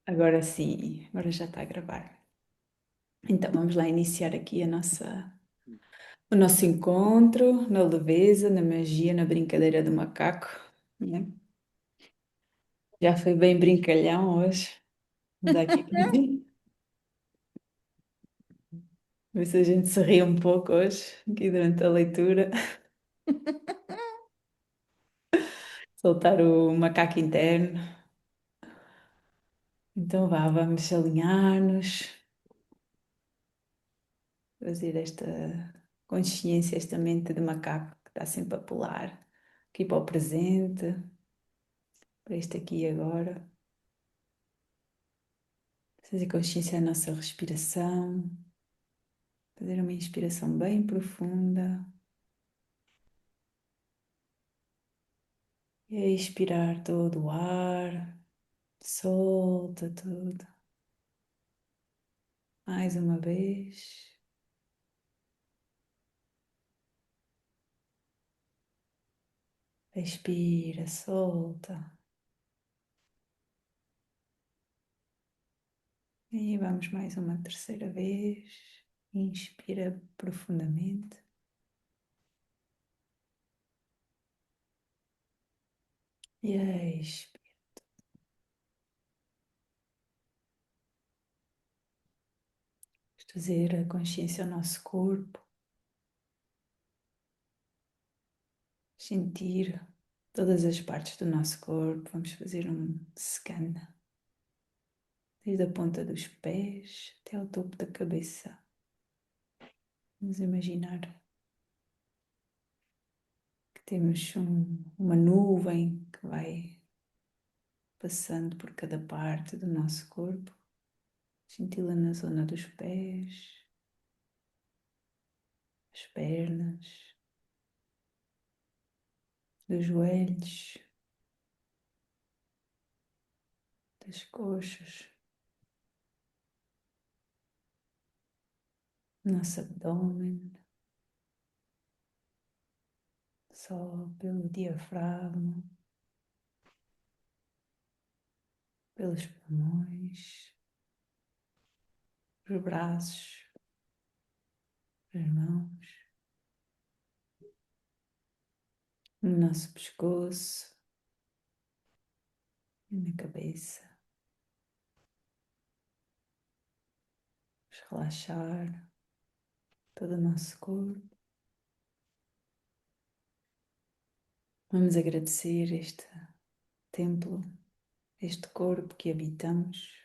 Agora sim, agora já está a gravar. Então vamos lá iniciar aqui o nosso encontro na leveza, na magia, na brincadeira do macaco, né? Já foi bem brincalhão hoje. Vamos dar aqui para ver se a gente se ri um pouco hoje, aqui durante a leitura. Soltar o macaco interno. Então vá, vamos alinhar-nos, fazer esta consciência, esta mente de macaco que está sempre a pular aqui para o presente, para este aqui e agora. Fazer consciência da nossa respiração, fazer uma inspiração bem profunda e a expirar todo o ar, solta tudo. Mais uma vez, expira, solta. E vamos mais uma terceira vez. Inspira profundamente. E expira. Trazer a consciência ao nosso corpo. Sentir todas as partes do nosso corpo. Vamos fazer um scan desde a ponta dos pés até ao topo da cabeça. Vamos imaginar que temos uma nuvem que vai passando por cada parte do nosso corpo. Senti-la na zona dos pés, as pernas, dos joelhos, das coxas, nosso abdômen, só pelo diafragma, pelos pulmões, os braços, as mãos, no nosso pescoço e na cabeça. Vamos relaxar todo o nosso corpo. Vamos agradecer este templo, este corpo que habitamos.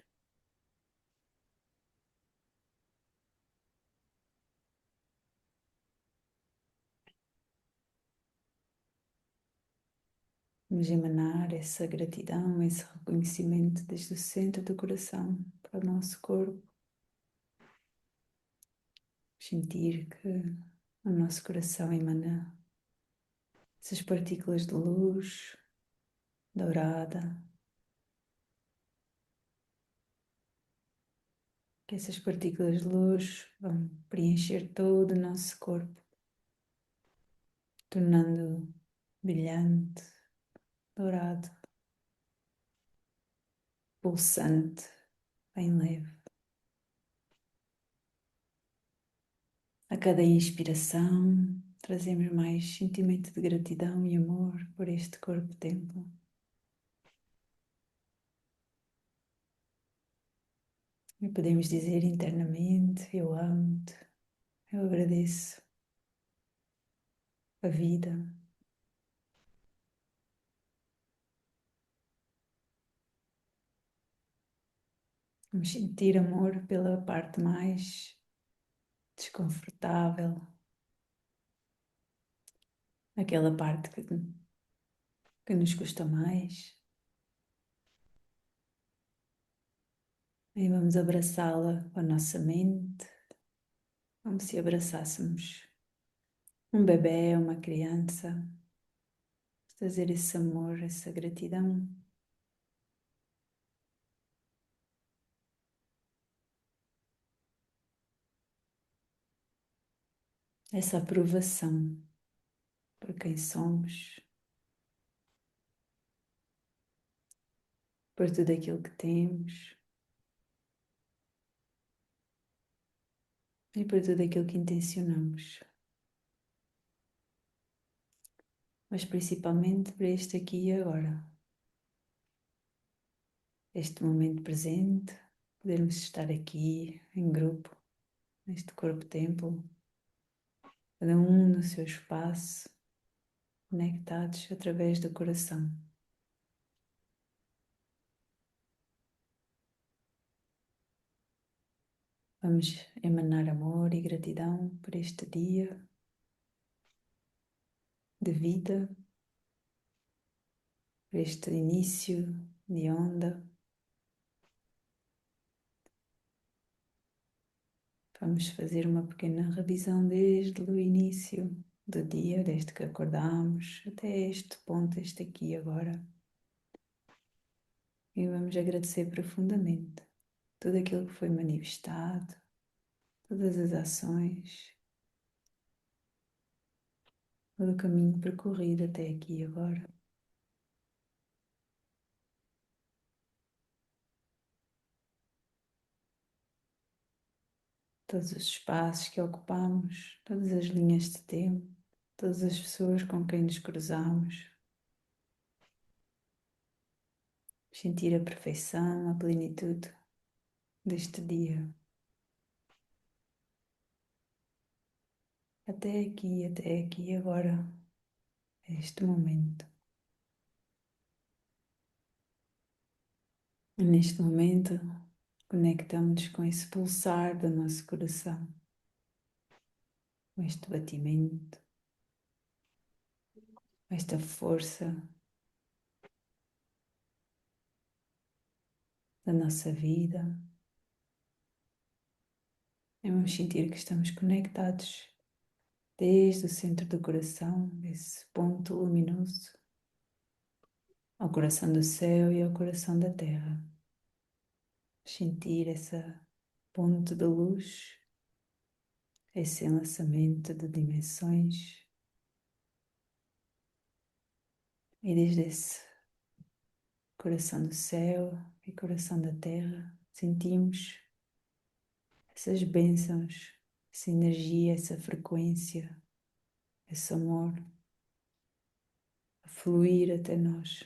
Vamos emanar essa gratidão, esse reconhecimento desde o centro do coração para o nosso corpo. Sentir que o nosso coração emana essas partículas de luz dourada, que essas partículas de luz vão preencher todo o nosso corpo, tornando brilhante, dourado, pulsante, bem leve. A cada inspiração, trazemos mais sentimento de gratidão e amor por este corpo-templo. E podemos dizer internamente: eu amo-te, eu agradeço a vida. Vamos sentir amor pela parte mais desconfortável, aquela parte que nos custa mais. E vamos abraçá-la com a nossa mente, como se abraçássemos um bebê, uma criança, trazer esse amor, essa gratidão. Essa aprovação por quem somos, por tudo aquilo que temos. e por tudo aquilo que intencionamos, mas principalmente para este aqui e agora, este momento presente, podermos estar aqui em grupo, neste corpo-templo, cada um no seu espaço, conectados através do coração. Vamos emanar amor e gratidão por este dia de vida, por este início de onda. Vamos fazer uma pequena revisão desde o início do dia, desde que acordamos até este ponto, este aqui agora. E vamos agradecer profundamente tudo aquilo que foi manifestado, todas as ações, todo o caminho percorrido até aqui agora. Todos os espaços que ocupamos, todas as linhas de tempo, todas as pessoas com quem nos cruzamos. Sentir a perfeição, a plenitude deste dia. Até aqui agora, este momento. E neste momento, conectamos-nos com esse pulsar do nosso coração, com este batimento, com esta força da nossa vida. E vamos sentir que estamos conectados desde o centro do coração, esse ponto luminoso, ao coração do céu e ao coração da terra. Sentir essa ponte de luz, esse enlaçamento de dimensões. E desde esse coração do céu e coração da terra, sentimos essas bênçãos, essa energia, essa frequência, esse amor a fluir até nós.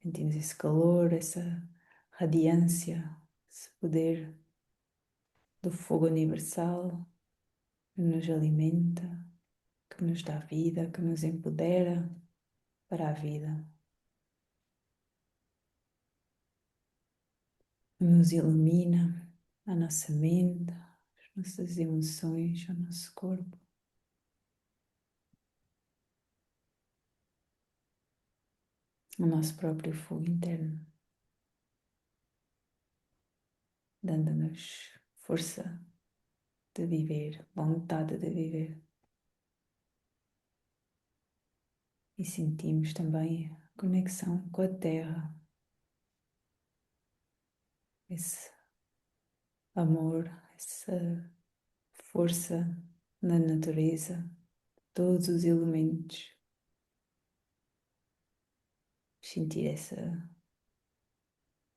Sentimos esse calor, essa radiância, esse poder do fogo universal que nos alimenta, que nos dá vida, que nos empodera para a vida, que nos ilumina a nossa mente, as nossas emoções, o nosso corpo. O nosso próprio fogo interno, dando-nos força de viver, vontade de viver. E sentimos também a conexão com a terra, esse amor, essa força na natureza, todos os elementos. Sentir essa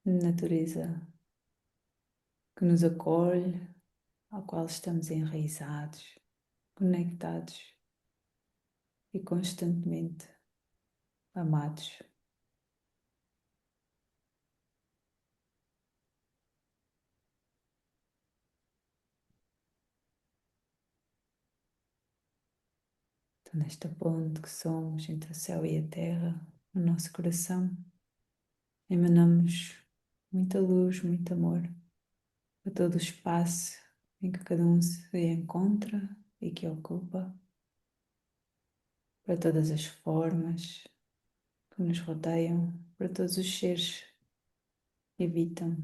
natureza que nos acolhe, ao qual estamos enraizados, conectados e constantemente amados. Então, nesta ponte que somos entre o céu e a terra, no nosso coração, emanamos muita luz, muito amor a todo o espaço em que cada um se encontra e que ocupa, para todas as formas que nos rodeiam, para todos os seres que habitam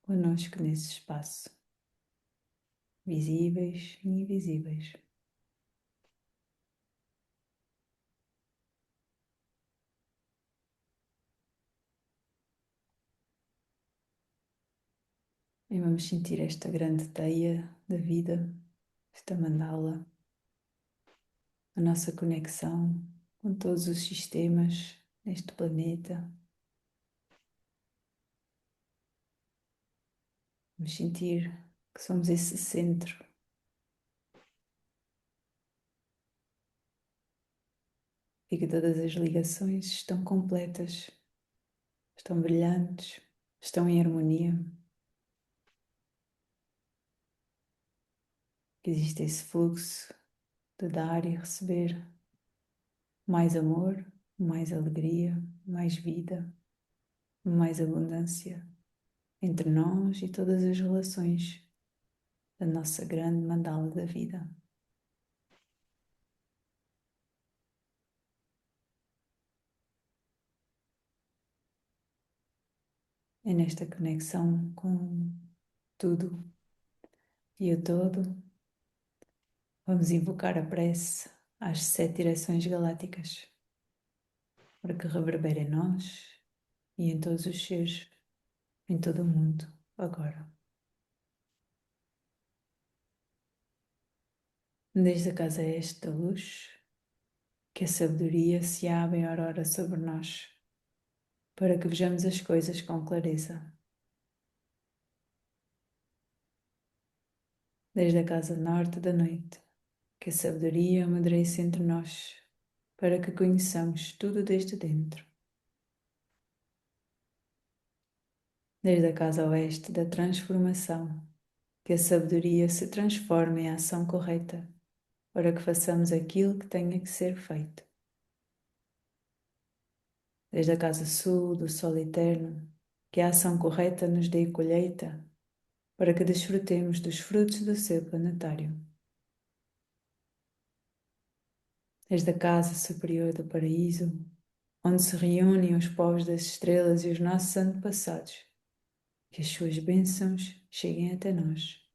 connosco nesse espaço, visíveis e invisíveis. E vamos sentir esta grande teia da vida, esta mandala, a nossa conexão com todos os sistemas neste planeta. Vamos sentir que somos esse centro e que todas as ligações estão completas, estão brilhantes, estão em harmonia, que existe esse fluxo de dar e receber mais amor, mais alegria, mais vida, mais abundância entre nós e todas as relações da nossa grande mandala da vida. É nesta conexão com tudo e o todo, vamos invocar a prece às 7 direções galácticas para que reverbere em nós e em todos os seres, em todo o mundo, agora. Desde a casa este da luz, que a sabedoria se abre em aurora sobre nós, para que vejamos as coisas com clareza. Desde a casa norte da noite, que a sabedoria amadurece entre nós, para que conheçamos tudo desde dentro. Desde a casa oeste da transformação, que a sabedoria se transforme em ação correta, para que façamos aquilo que tenha que ser feito. Desde a casa sul do sol eterno, que a ação correta nos dê colheita, para que desfrutemos dos frutos do seu planetário. Desde a casa superior do paraíso, onde se reúnem os povos das estrelas e os nossos antepassados, que as suas bênçãos cheguem até nós,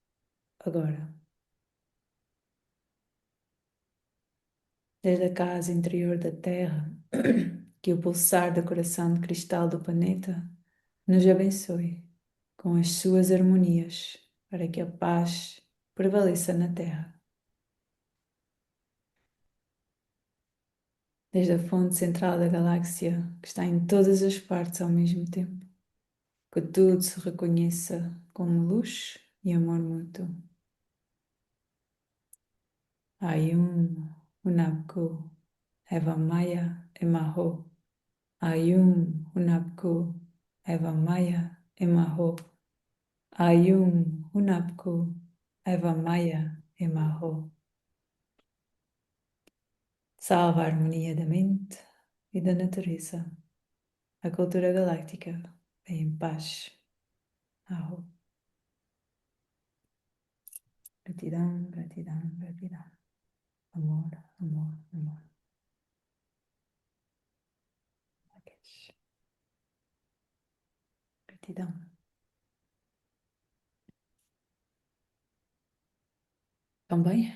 agora. Desde a casa interior da Terra, que o pulsar do coração de cristal do planeta nos abençoe com as suas harmonias, para que a paz prevaleça na Terra. Desde a fonte central da galáxia, que está em todas as partes ao mesmo tempo, que tudo se reconheça como luz e amor mútuo. Ayum Hunapku Eva Maya Emaho. Ayum Hunapku Eva Maya Emaho. Ayum Hunapku Eva Maya Emaho. Salva a harmonia da mente e da natureza. A cultura galáctica em paz. Aho. Gratidão, gratidão, gratidão. Amor, amor, amor. Gratidão. Também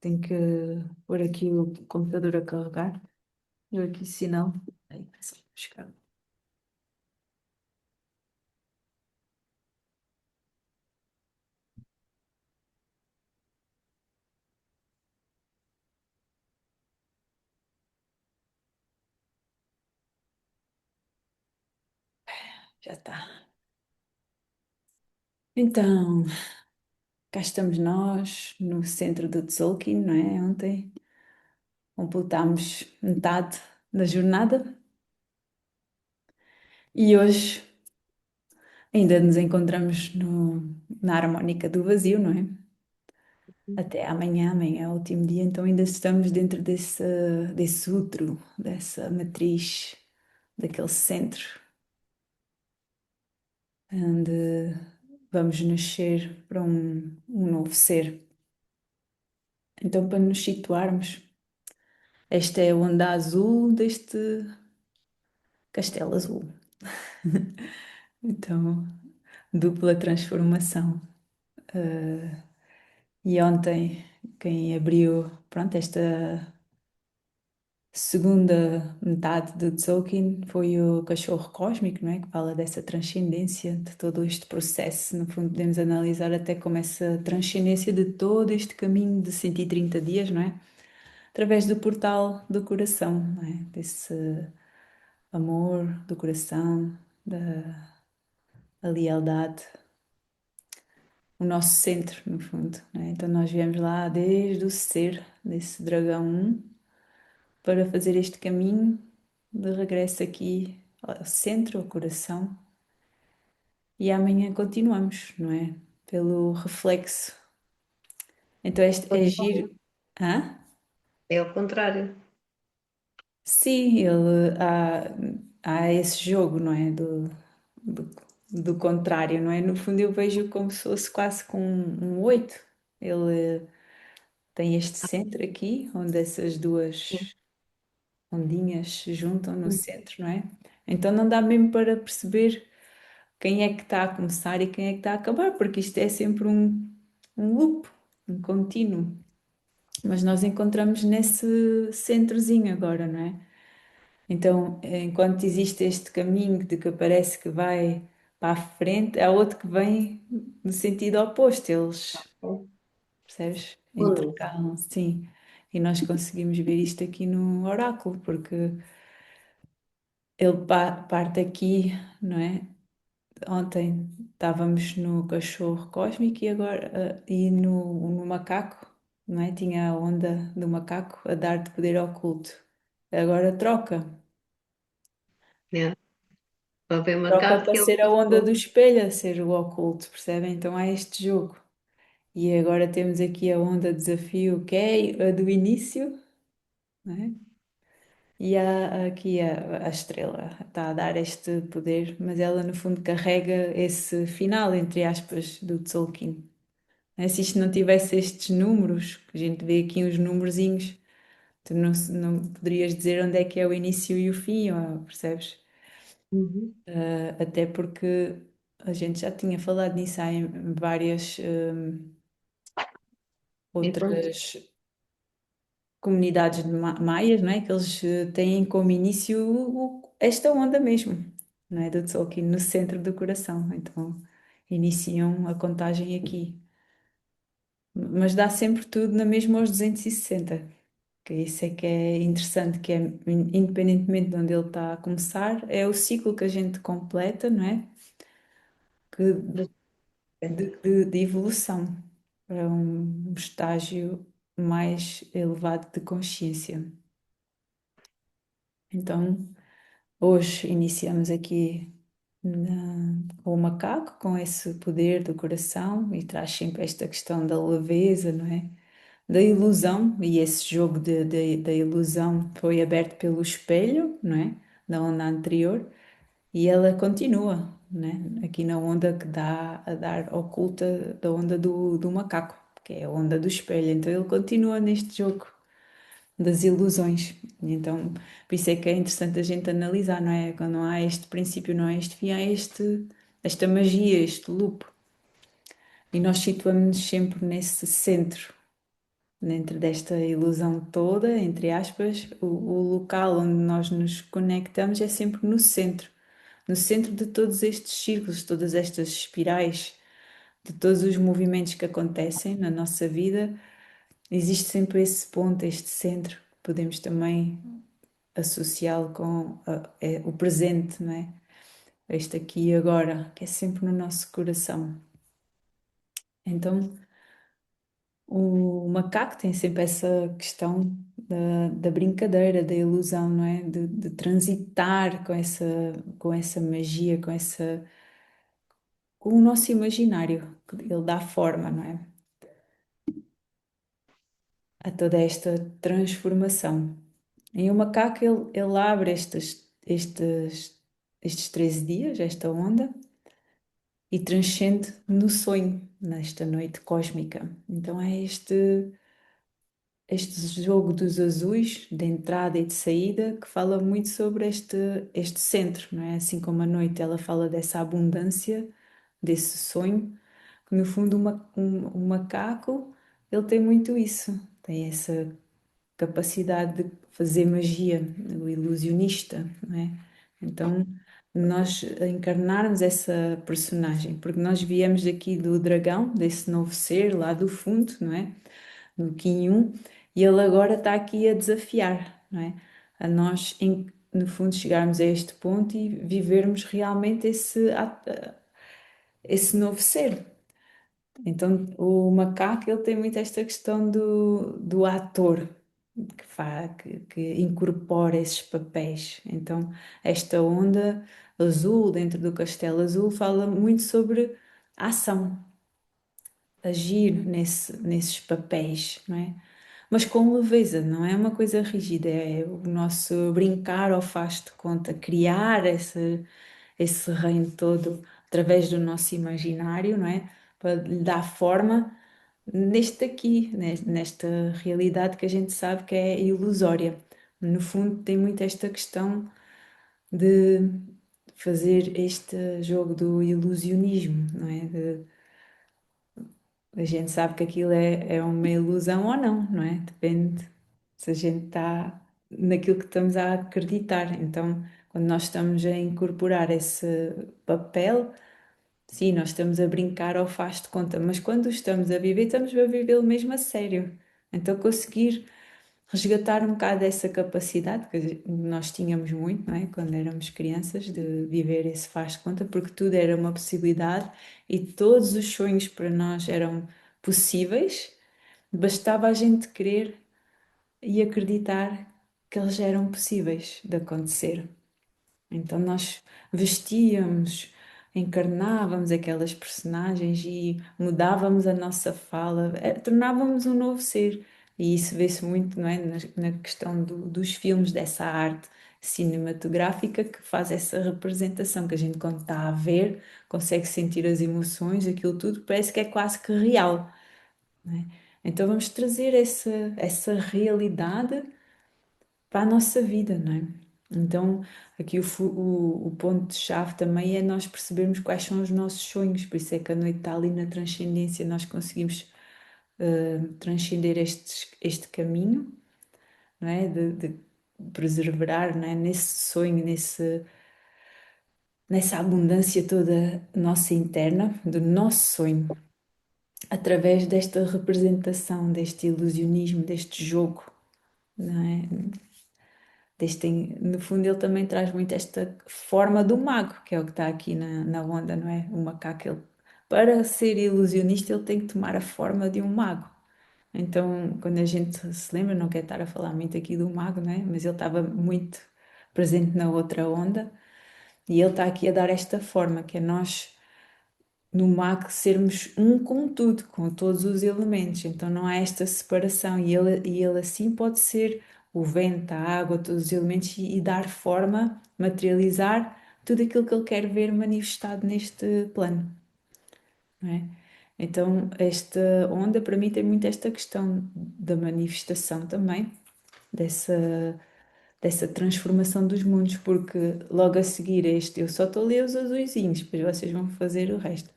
tenho que pôr aqui o computador a carregar. Eu aqui sinal. Aí, só buscar. Já está. Então, cá estamos nós, no centro do Tzolk'in, não é? Ontem completámos metade da jornada e hoje ainda nos encontramos na harmónica do vazio, não é? Até amanhã, amanhã é o último dia, então ainda estamos dentro desse útero, dessa matriz, daquele centro, onde vamos nascer para um novo ser. Então, para nos situarmos, esta é a onda azul deste castelo azul. Então, dupla transformação. E ontem, quem abriu, pronto, esta segunda metade de Tzolk'in foi o cachorro cósmico, não é? Que fala dessa transcendência, de todo este processo. No fundo, podemos analisar até como essa transcendência de todo este caminho de 130 dias, não é? Através do portal do coração, não é? Desse amor do coração, da a lealdade, o nosso centro, no fundo, né? Então nós viemos lá desde o ser desse dragão 1 para fazer este caminho de regresso aqui ao centro, ao coração, e amanhã continuamos, não é? Pelo reflexo. Então este é giro. Hã? É ao contrário. Sim, há esse jogo, não é? Do, do contrário, não é? No fundo, eu vejo como se fosse quase com um 8. Ele tem este centro aqui, onde essas duas ondinhas se juntam no centro, não é? Então não dá mesmo para perceber quem é que está a começar e quem é que está a acabar, porque isto é sempre um loop, um contínuo. Mas nós encontramos nesse centrozinho agora, não é? Então, enquanto existe este caminho de que parece que vai para a frente, há outro que vem no sentido oposto. Eles, percebes? Onde? Intercalam, sim. E nós conseguimos ver isto aqui no oráculo, porque ele parte aqui, não é? Ontem estávamos no cachorro cósmico e agora e no macaco, não é? Tinha a onda do macaco a dar-te poder oculto. Agora troca. É. Para ver Troca macaco para que é o ser a onda do futebol. espelho, a ser o oculto, percebem? Então há este jogo. E agora temos aqui a onda de desafio, que é a do início, né? E há aqui a estrela, está a dar este poder, mas ela no fundo carrega esse final, entre aspas, do Tzolk'in. Né? Se isto não tivesse estes números, que a gente vê aqui uns numerozinhos, tu não poderias dizer onde é que é o início e o fim, ó, percebes? Uhum. Até porque a gente já tinha falado nisso em várias Enquanto, outras comunidades de maias, não é? Que eles têm como início esta onda mesmo, não é? Do Tolkien, no centro do coração. Então iniciam a contagem aqui. Mas dá sempre tudo na mesma aos 260. Que isso é que é interessante, que é independentemente de onde ele está a começar, é o ciclo que a gente completa, não é? Que de evolução para um estágio mais elevado de consciência. Então, hoje iniciamos aqui com o macaco, com esse poder do coração, e traz sempre esta questão da leveza, não é? Da ilusão, e esse jogo da ilusão foi aberto pelo espelho, não é? Da onda anterior. E ela continua, né? Aqui na onda que dá a dar oculta da onda do macaco, que é a onda do espelho. Então ele continua neste jogo das ilusões. Então, por isso é que é interessante a gente analisar, não é? Quando não há este princípio, não há este fim, há esta magia, este loop. E nós situamos-nos sempre nesse centro, dentro desta ilusão toda, entre aspas, o local onde nós nos conectamos é sempre no centro. No centro de todos estes círculos, todas estas espirais, de todos os movimentos que acontecem na nossa vida, existe sempre esse ponto, este centro, que podemos também associá-lo com o presente, não é? Este aqui e agora, que é sempre no nosso coração. Então, o macaco tem sempre essa questão da brincadeira, da ilusão, não é? De transitar com essa magia, com o nosso imaginário, que ele dá forma, não é? A toda esta transformação. E o macaco, ele abre estes 13 dias, esta onda, e transcende no sonho, nesta noite cósmica. Então é este jogo dos azuis, de entrada e de saída, que fala muito sobre este centro, não é? Assim como a noite ela fala dessa abundância, desse sonho, que no fundo um macaco, ele tem muito isso, tem essa capacidade de fazer magia, o ilusionista, não é? Então, nós encarnarmos essa personagem, porque nós viemos daqui do dragão, desse novo ser lá do fundo, não é? Do Kim 1, e ele agora está aqui a desafiar, não é? A nós, no fundo, chegarmos a este ponto e vivermos realmente esse novo ser. Então, o macaco, ele tem muito esta questão do ator, que incorpora esses papéis. Então, esta onda azul, dentro do Castelo Azul, fala muito sobre a ação, agir nesses papéis, não é? Mas com leveza, não é uma coisa rígida, é o nosso brincar ao faz de conta, criar esse reino todo através do nosso imaginário, não é? Para lhe dar forma neste aqui, nesta realidade que a gente sabe que é ilusória. No fundo, tem muito esta questão de fazer este jogo do ilusionismo, não é? A gente sabe que aquilo é uma ilusão ou não, não é? Depende se a gente está naquilo que estamos a acreditar. Então, quando nós estamos a incorporar esse papel, sim, nós estamos a brincar ao faz de conta, mas quando estamos a vivê-lo mesmo a sério. Então, conseguir resgatar um bocado dessa capacidade que nós tínhamos muito, não é? Quando éramos crianças, de viver esse faz de conta, porque tudo era uma possibilidade e todos os sonhos para nós eram possíveis, bastava a gente querer e acreditar que eles eram possíveis de acontecer. Então nós vestíamos, encarnávamos aquelas personagens e mudávamos a nossa fala, tornávamos um novo ser. E isso vê-se muito, não é, na questão dos filmes, dessa arte cinematográfica que faz essa representação, que a gente quando está a ver consegue sentir as emoções, aquilo tudo parece que é quase que real, não é? Então vamos trazer essa realidade para a nossa vida, não é? Então, aqui o ponto-chave também é nós percebermos quais são os nossos sonhos, por isso é que a noite está ali na transcendência, nós conseguimos transcender este caminho, não é? De perseverar, não é? Nesse sonho, nessa abundância toda nossa interna, do nosso sonho, através desta representação, deste ilusionismo, deste jogo, não é? No fundo, ele também traz muito esta forma do mago, que é o que está aqui na onda, não é? O macaco, para ser ilusionista, ele tem que tomar a forma de um mago. Então, quando a gente se lembra, não quero estar a falar muito aqui do mago, não é? Mas ele estava muito presente na outra onda e ele está aqui a dar esta forma, que é nós no MAC sermos um com tudo, com todos os elementos. Então não há esta separação e ele assim pode ser o vento, a água, todos os elementos e dar forma, materializar tudo aquilo que ele quer ver manifestado neste plano, não é? Então esta onda para mim tem muito esta questão da manifestação também, dessa dessa transformação dos mundos, porque logo a seguir a este eu só estou a ler os azuizinhos, depois vocês vão fazer o resto.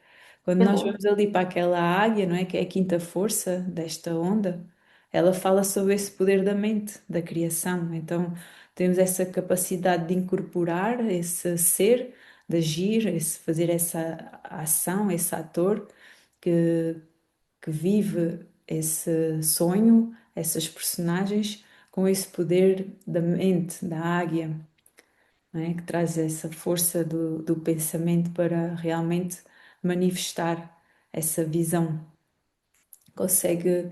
Quando nós vamos ali para aquela águia, não é? Que é a quinta força desta onda, ela fala sobre esse poder da mente, da criação. Então temos essa capacidade de incorporar esse ser, de agir, fazer essa ação, esse ator que que vive esse sonho, essas personagens, com esse poder da mente, da águia, não é? Que traz essa força do pensamento para realmente manifestar essa visão. Consegue,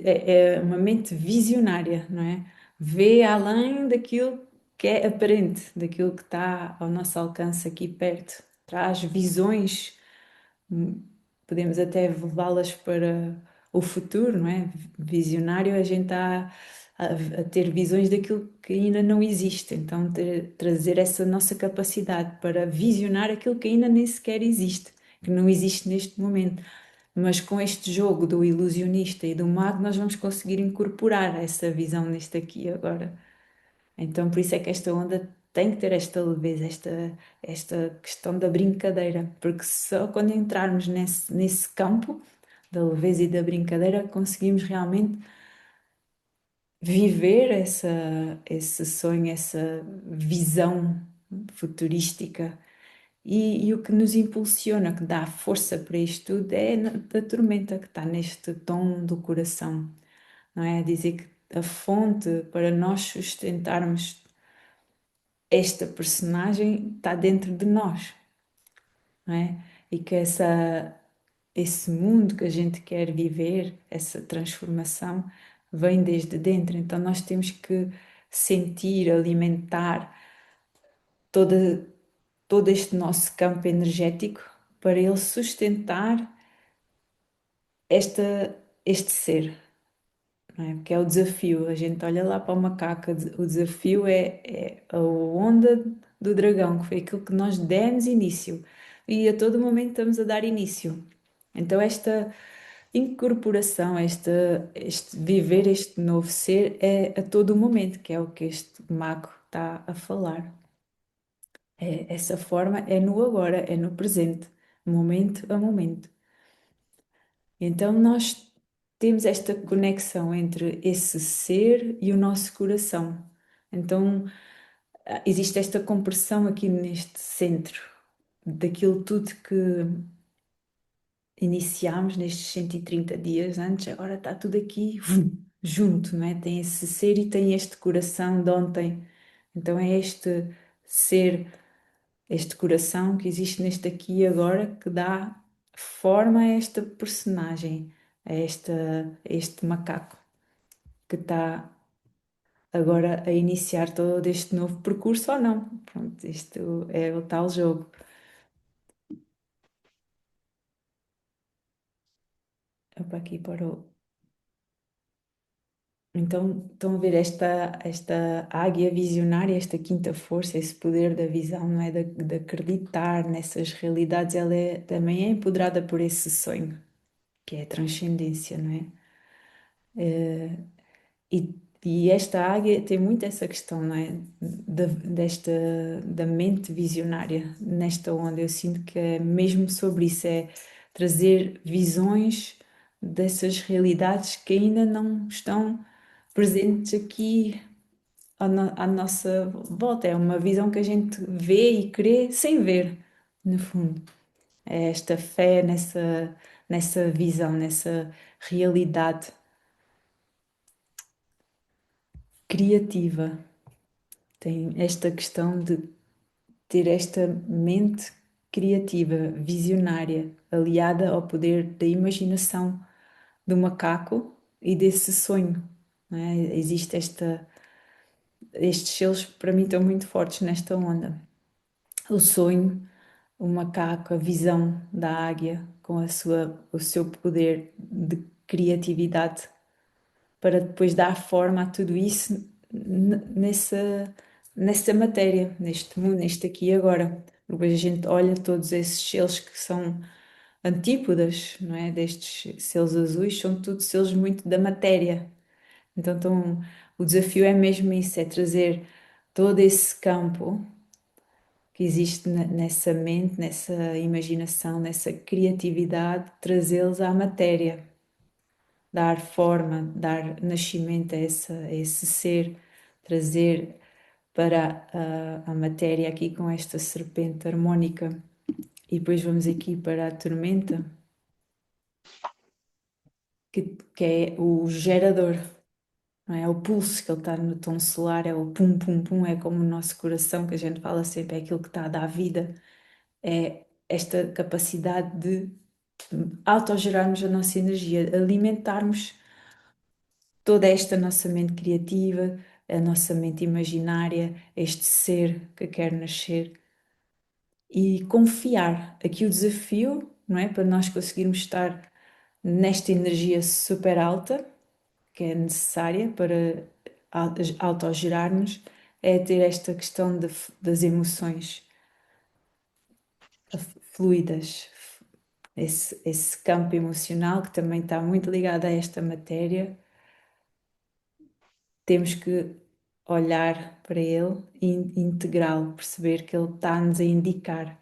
é uma mente visionária, não é? Vê além daquilo que é aparente, daquilo que está ao nosso alcance aqui perto. Traz visões. Podemos até levá-las para o futuro, não é? Visionário, a gente está a ter visões daquilo que ainda não existe, então trazer essa nossa capacidade para visionar aquilo que ainda nem sequer existe, que não existe neste momento. Mas com este jogo do ilusionista e do mago, nós vamos conseguir incorporar essa visão neste aqui e agora. Então, por isso é que esta onda tem que ter esta leveza, esta questão da brincadeira, porque só quando entrarmos nesse campo da leveza e da brincadeira conseguimos realmente viver esse sonho, essa visão futurística. E o que nos impulsiona, que dá força para isto tudo, é a tormenta que está neste tom do coração, não é? Dizer que a fonte para nós sustentarmos esta personagem está dentro de nós, não é? E que essa esse mundo que a gente quer viver, essa transformação, vem desde dentro. Então nós temos que sentir, alimentar toda, todo este nosso campo energético para ele sustentar este ser, não é? Porque é o desafio. A gente olha lá para o macaco, o desafio é a onda do dragão, que foi aquilo que nós demos início. E a todo momento estamos a dar início. Então, esta incorporação, este viver este novo ser é a todo momento, que é o que este mago está a falar. Essa forma é no agora, é no presente, momento a momento. Então nós temos esta conexão entre esse ser e o nosso coração. Então existe esta compressão aqui neste centro daquilo tudo que iniciámos nestes 130 dias antes, agora está tudo aqui junto, não é? Tem esse ser e tem este coração de ontem. Então é este ser, este coração que existe neste aqui e agora que dá forma a esta personagem, a este macaco que está agora a iniciar todo este novo percurso ou não. Pronto, isto é o tal jogo. Opa, aqui parou. Então, estão a ver esta águia visionária, esta quinta força, esse poder da visão, não é? De acreditar nessas realidades, ela também é empoderada por esse sonho, que é a transcendência, não é? E esta águia tem muito essa questão, não é? Da mente visionária, nesta onda. Eu sinto que é mesmo sobre isso, é trazer visões dessas realidades que ainda não estão presentes aqui à nossa volta. É uma visão que a gente vê e crê sem ver, no fundo. É esta fé nessa visão, nessa realidade criativa. Tem esta questão de ter esta mente criativa, visionária, aliada ao poder da imaginação do macaco e desse sonho. Não é? Existe estes selos, para mim, estão muito fortes nesta onda. O sonho, o macaco, a visão da águia com o seu poder de criatividade para depois dar forma a tudo isso nessa matéria, neste mundo, neste aqui e agora. Depois a gente olha todos esses selos que são antípodas, não é? Destes selos azuis, são todos selos muito da matéria. Então, o desafio é mesmo isso, é trazer todo esse campo que existe nessa mente, nessa imaginação, nessa criatividade, trazê-los à matéria, dar forma, dar nascimento a esse ser, trazer para a matéria aqui com esta serpente harmónica. E depois vamos aqui para a tormenta, que é o gerador, não é? É o pulso que ele está no tom solar, é o pum, pum, pum, é como o nosso coração, que a gente fala sempre, é aquilo que está a dar vida, é esta capacidade de autogerarmos a nossa energia, alimentarmos toda esta nossa mente criativa, a nossa mente imaginária, este ser que quer nascer e confiar. Aqui o desafio, não é? Para nós conseguirmos estar nesta energia super alta, que é necessária para autogerar-nos, é ter esta questão das emoções fluidas, esse campo emocional que também está muito ligado a esta matéria. Temos que olhar para ele e integrá-lo, perceber que ele está-nos a indicar,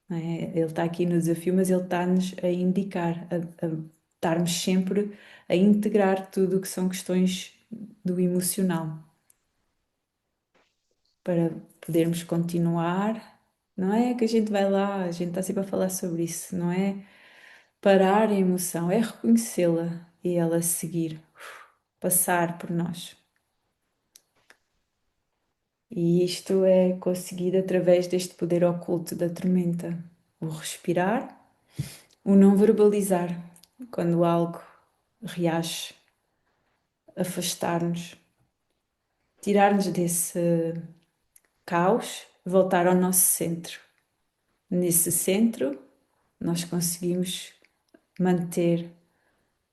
não é? Ele está aqui no desafio, mas ele está-nos a indicar, a estarmos sempre a integrar tudo o que são questões do emocional para podermos continuar. Não é que a gente vai lá, a gente está sempre a falar sobre isso, não é parar a emoção, é reconhecê-la e ela seguir, passar por nós. E isto é conseguido através deste poder oculto da tormenta. O respirar, o não verbalizar, quando algo reage, afastar-nos, tirar-nos desse caos, voltar ao nosso centro. Nesse centro, nós conseguimos manter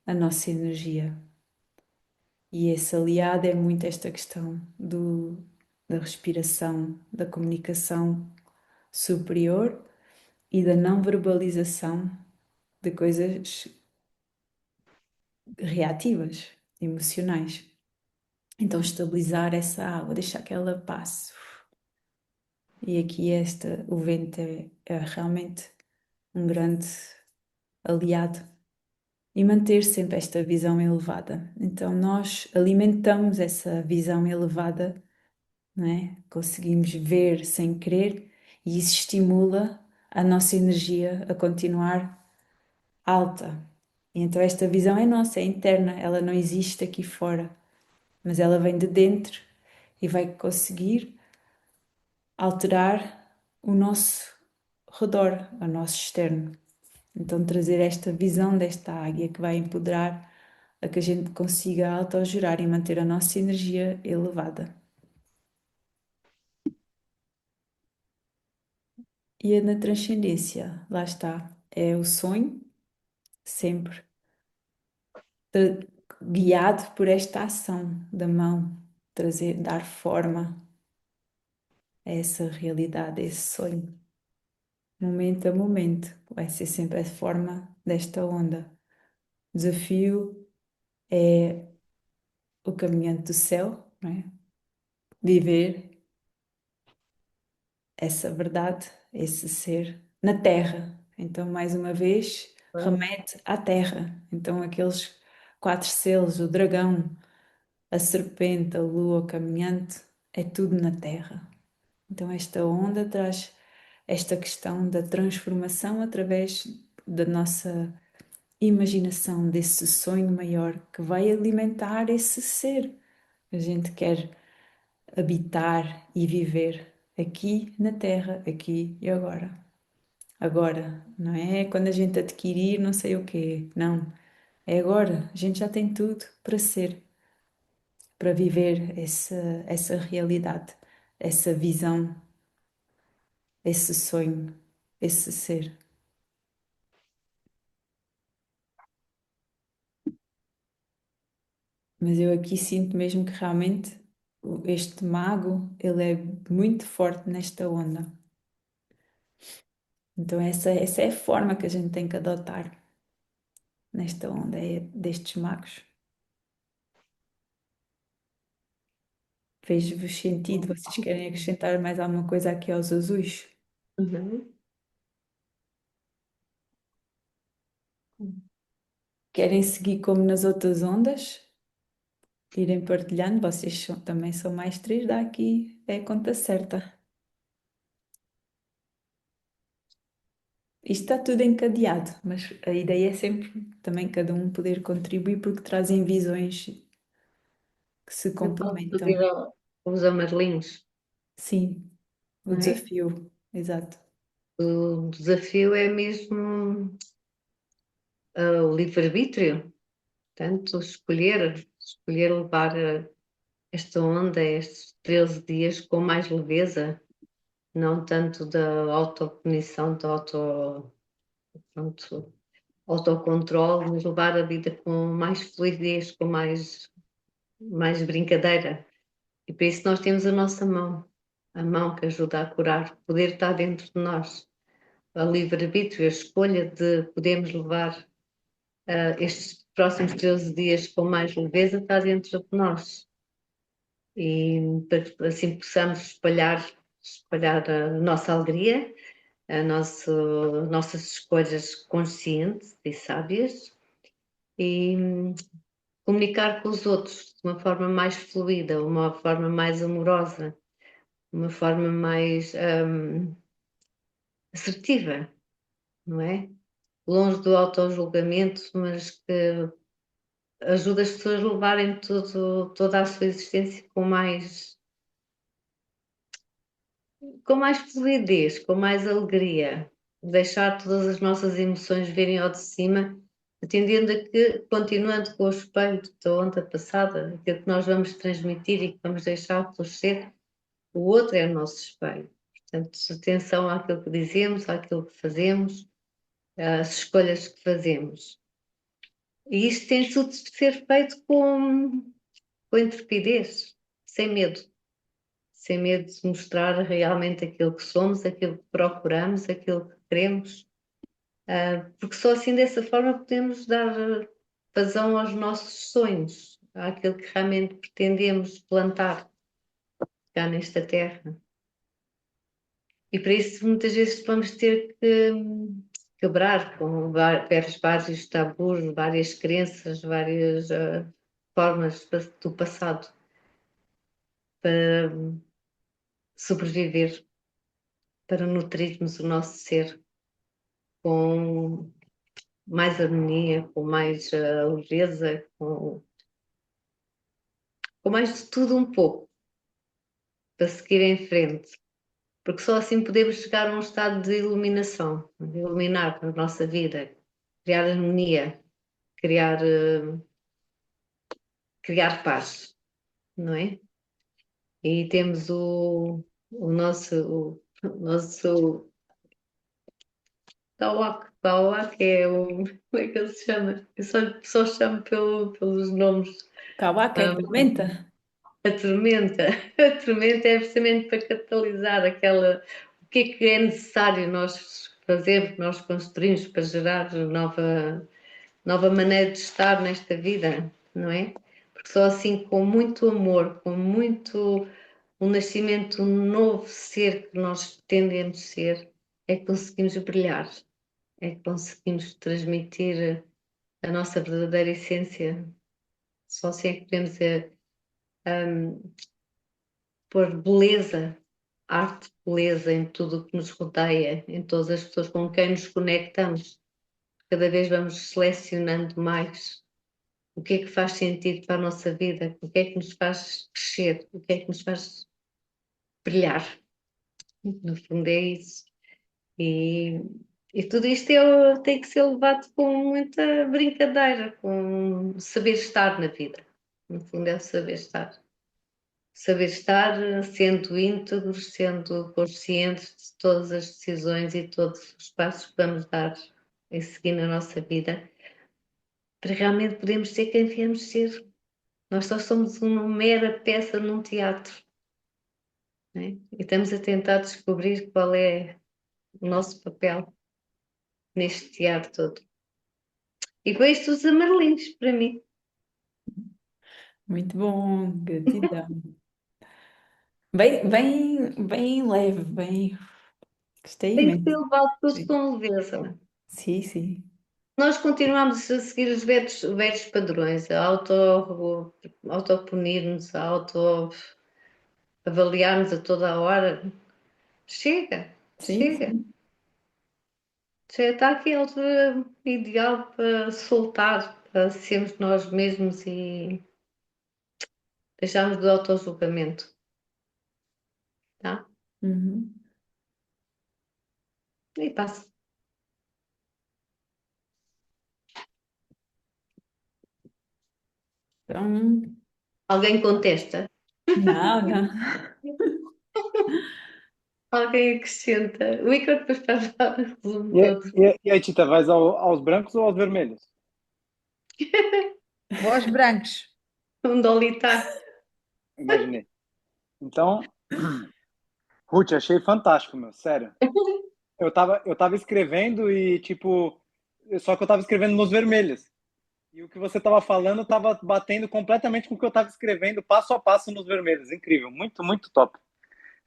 a nossa energia. E esse aliado é muito esta questão da respiração, da comunicação superior e da não verbalização de coisas reativas, emocionais. Então, estabilizar essa água, deixar que ela passe. E aqui o vento é realmente um grande aliado e manter sempre esta visão elevada. Então, nós alimentamos essa visão elevada, não é? Conseguimos ver sem querer e isso estimula a nossa energia a continuar alta. E então, esta visão é nossa, é interna, ela não existe aqui fora, mas ela vem de dentro e vai conseguir alterar o nosso redor, o nosso externo. Então, trazer esta visão desta águia que vai empoderar a que a gente consiga autogerar e manter a nossa energia elevada. E na transcendência, lá está, é o sonho, sempre guiado por esta ação da mão, trazer, dar forma a essa realidade, a esse sonho. Momento a momento, vai ser sempre a forma desta onda. O desafio é o caminhante do céu, não é? Viver essa verdade, esse ser na Terra. Então, mais uma vez, remete à Terra. Então, aqueles quatro selos, o dragão, a serpente, a lua, o caminhante, é tudo na Terra. Então, esta onda traz esta questão da transformação através da nossa imaginação, desse sonho maior que vai alimentar esse ser. A gente quer habitar e viver aqui na Terra, aqui e agora. Agora, não é quando a gente adquirir não sei o quê, não. É agora, a gente já tem tudo para ser, para viver essa realidade, essa visão, esse sonho, esse ser. Mas eu aqui sinto mesmo que realmente este mago, ele é muito forte nesta onda. Então essa é a forma que a gente tem que adotar nesta onda, é destes magos. Fez-vos sentido? Vocês querem acrescentar mais alguma coisa aqui aos azuis? Uhum. Querem seguir como nas outras ondas? Irem partilhando? Vocês também são mais três, dá aqui é a conta certa. Isto está tudo encadeado, mas a ideia é sempre também cada um poder contribuir porque trazem visões que se Eu posso complementam. pedir aos amarelinhos, Sim, o não é? desafio, exato. O desafio é mesmo o livre-arbítrio, portanto, escolher levar esta onda, estes 13 dias com mais leveza, não tanto da autopunição, da pronto, autocontrole, mas levar a vida com mais fluidez, com mais brincadeira. E para isso nós temos a mão que ajuda a curar, o poder está dentro de nós. A livre-arbítrio, a escolha de podermos levar estes próximos 13 dias com mais leveza está dentro de nós. E para que assim possamos espalhar a nossa alegria, nossas escolhas conscientes e sábias e comunicar com os outros de uma forma mais fluida, uma forma mais amorosa, uma forma mais assertiva, não é? Longe do auto-julgamento, mas que ajuda as pessoas a levarem toda a sua existência com mais fluidez, com mais alegria. deixar todas as nossas emoções virem ao de cima, atendendo a que, continuando com o espelho da onda passada, aquilo que nós vamos transmitir e que vamos deixar florescer, o outro é o nosso espelho. Portanto, atenção àquilo que dizemos, àquilo que fazemos, às escolhas que fazemos. E isto tem tudo de ser feito com intrepidez, sem medo. Sem medo de mostrar realmente aquilo que somos, aquilo que procuramos, aquilo que queremos, porque só assim dessa forma podemos dar vazão aos nossos sonhos, àquilo que realmente pretendemos plantar cá nesta terra. E para isso muitas vezes vamos ter que quebrar com vários tabus, várias crenças, várias formas do passado para sobreviver, para nutrirmos o nosso ser com mais harmonia, com mais leveza, com mais de tudo um pouco, para seguir em frente. Porque só assim podemos chegar a um estado de iluminação, de iluminar a nossa vida, criar harmonia, criar, criar paz, não é? E temos o nosso, o nosso Tawak é o. Como é que ele se chama? Eu só chamo pelos nomes. Cavaca é um, tormenta? A tormenta. A tormenta é precisamente para catalisar aquela. O que é necessário nós fazermos, nós construímos para gerar nova maneira de estar nesta vida, não é? Porque só assim, com muito amor, com muito um nascimento, um novo ser que nós tendemos a ser, é que conseguimos brilhar, é que conseguimos transmitir a nossa verdadeira essência. Só assim é que podemos pôr beleza, arte, beleza em tudo o que nos rodeia, em todas as pessoas com quem nos conectamos. Cada vez vamos selecionando mais o que é que faz sentido para a nossa vida, o que é que nos faz crescer, o que é que nos faz brilhar. No fundo é isso. E, e tudo isto tem que ser levado com muita brincadeira, com saber estar na vida. No fundo é o saber estar. Saber estar sendo íntegros, sendo conscientes de todas as decisões e todos os passos que vamos dar em seguir na nossa vida, para realmente podermos ser quem viemos ser. Nós só somos uma mera peça num teatro, né? E estamos a tentar descobrir qual é o nosso papel neste teatro todo. E com isto os amarelinhos, para mim. Muito bom, gratidão. Bem leve, bem. Gostei Tem que ser imenso. levado tudo Sim, com leveza. sim. Sim. Nós continuamos a seguir os velhos padrões, a auto-punir-nos, a auto-avaliar-nos a toda a hora. Chega, Sim, chega. sim. Já está aqui a altura ideal para soltar, para sermos nós mesmos e deixarmos do auto-julgamento, tá? Uhum. E passa. Então, Alguém contesta, não, não. alguém acrescenta. O Igor depois faz o resumo E, todo. e aí, Tita, vais aos brancos ou aos vermelhos? Voz brancos. Um dolitar. Imaginei. Então, Ruth, achei fantástico, meu, sério. Eu tava escrevendo e, tipo, só que eu tava escrevendo nos vermelhos. E o que você tava falando tava batendo completamente com o que eu tava escrevendo, passo a passo nos vermelhos. Incrível, muito, muito top.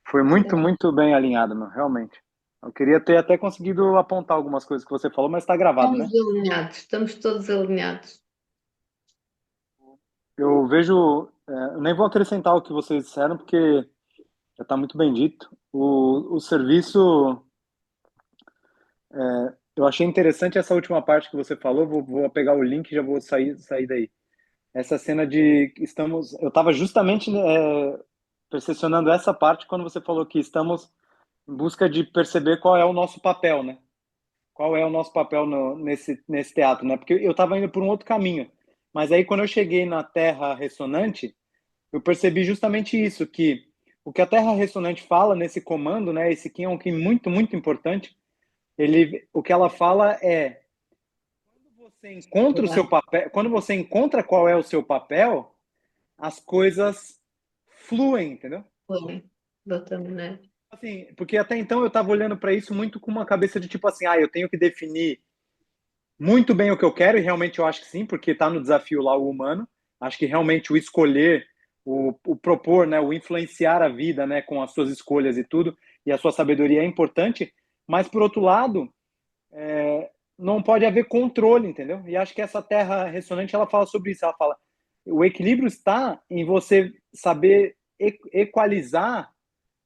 Foi muito, muito bem alinhado, meu, realmente. Eu queria ter até conseguido apontar algumas coisas que você falou, mas tá gravado, Estamos né? alinhados, estamos todos alinhados. Eu vejo, eu nem vou acrescentar o que vocês disseram, porque já está muito bem dito. O serviço, eu achei interessante essa última parte que você falou. Vou pegar o link e já vou sair daí. Essa cena de estamos. Eu estava justamente percepcionando essa parte quando você falou que estamos em busca de perceber qual é o nosso papel, né? qual é o nosso papel nesse teatro, né? Porque eu estava indo por um outro caminho. Mas aí, quando eu cheguei na Terra Ressonante, eu percebi justamente isso, que o que a Terra Ressonante fala nesse comando, né? Esse Kim é um Kim muito, muito importante. O que ela fala é, quando você encontra o seu papel, quando você encontra qual é o seu papel, as coisas fluem, entendeu? Foi, de outra maneira. Assim, porque até então eu estava olhando para isso muito com uma cabeça de tipo assim, eu tenho que definir muito bem o que eu quero, e realmente eu acho que sim, porque está no desafio lá o humano. Acho que realmente o escolher, o propor, né, o influenciar a vida, né, com as suas escolhas e tudo, e a sua sabedoria é importante, mas por outro lado, não pode haver controle, entendeu? E acho que essa Terra Ressonante, ela fala sobre isso, ela fala, o equilíbrio está em você saber equalizar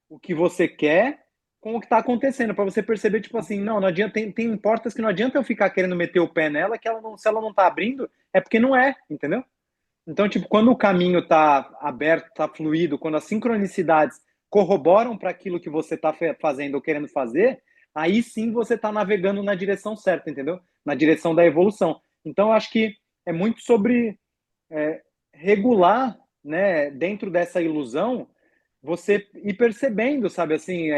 o que você quer com o que está acontecendo, para você perceber, tipo assim, não adianta, tem portas que não adianta eu ficar querendo meter o pé nela, que ela não, se ela não está abrindo, é porque não é, entendeu? Então, tipo, quando o caminho está aberto, está fluido, quando as sincronicidades corroboram para aquilo que você está fazendo ou querendo fazer, aí sim você está navegando na direção certa, entendeu? Na direção da evolução. Então, eu acho que é muito sobre regular, né, dentro dessa ilusão, você ir percebendo, sabe, assim,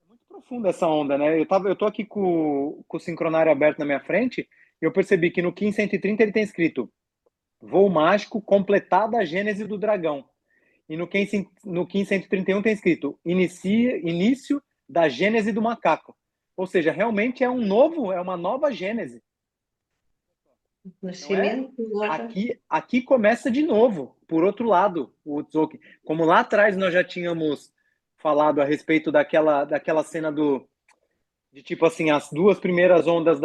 muito profunda essa onda, né? Eu tô aqui com o sincronário aberto na minha frente, e eu percebi que no 1530 ele tem escrito Voo mágico, completada a gênese do dragão. E no 1531 tem escrito início da gênese do macaco. Ou seja, realmente é uma nova gênese. Não é? Nascimento agora. Aqui começa de novo, por outro lado, o Tzolk'in. Como lá atrás nós já tínhamos falado a respeito daquela cena de tipo assim, as duas primeiras ondas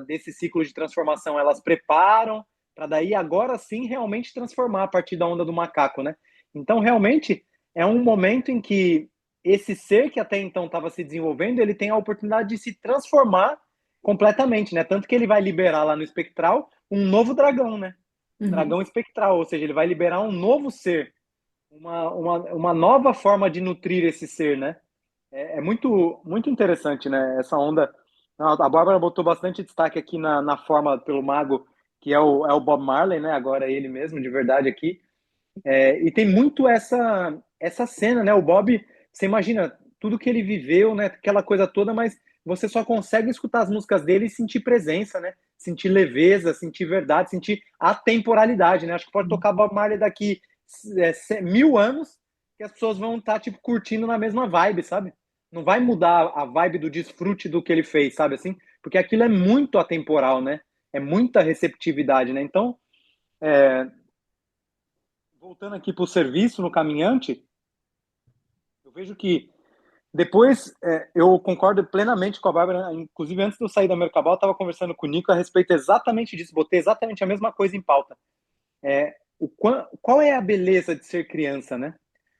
desse ciclo de transformação, elas preparam para daí agora sim realmente transformar a partir da onda do macaco, né? Então, realmente, é um momento em que esse ser que até então estava se desenvolvendo, ele tem a oportunidade de se transformar completamente, né? Tanto que ele vai liberar lá no espectral um novo dragão, né? Um Uhum. dragão espectral, ou seja, ele vai liberar um novo ser, uma nova forma de nutrir esse ser, né? É muito, muito interessante, né? Essa onda. A Bárbara botou bastante destaque aqui na forma pelo mago, que é o Bob Marley, né? Agora é ele mesmo, de verdade, aqui. E tem muito essa cena, né? O Bob, você imagina tudo que ele viveu, né? Aquela coisa toda, mas você só consegue escutar as músicas dele e sentir presença, né? Sentir leveza, sentir verdade, sentir atemporalidade, né? Acho que pode tocar Bob Marley daqui 1000 anos, que as pessoas vão estar, tipo, curtindo na mesma vibe, sabe? Não vai mudar a vibe do desfrute do que ele fez, sabe assim? Porque aquilo é muito atemporal, né? É muita receptividade, né? Então, voltando aqui para o serviço no caminhante, eu vejo que depois eu concordo plenamente com a Bárbara. Inclusive, antes de eu sair da Mercabal, eu estava conversando com o Nico a respeito exatamente disso. Botei exatamente a mesma coisa em pauta. Qual é a beleza de ser criança, né?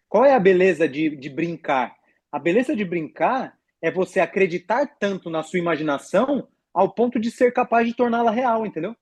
Qual é a beleza de brincar? A beleza de brincar é você acreditar tanto na sua imaginação ao ponto de ser capaz de torná-la real, entendeu?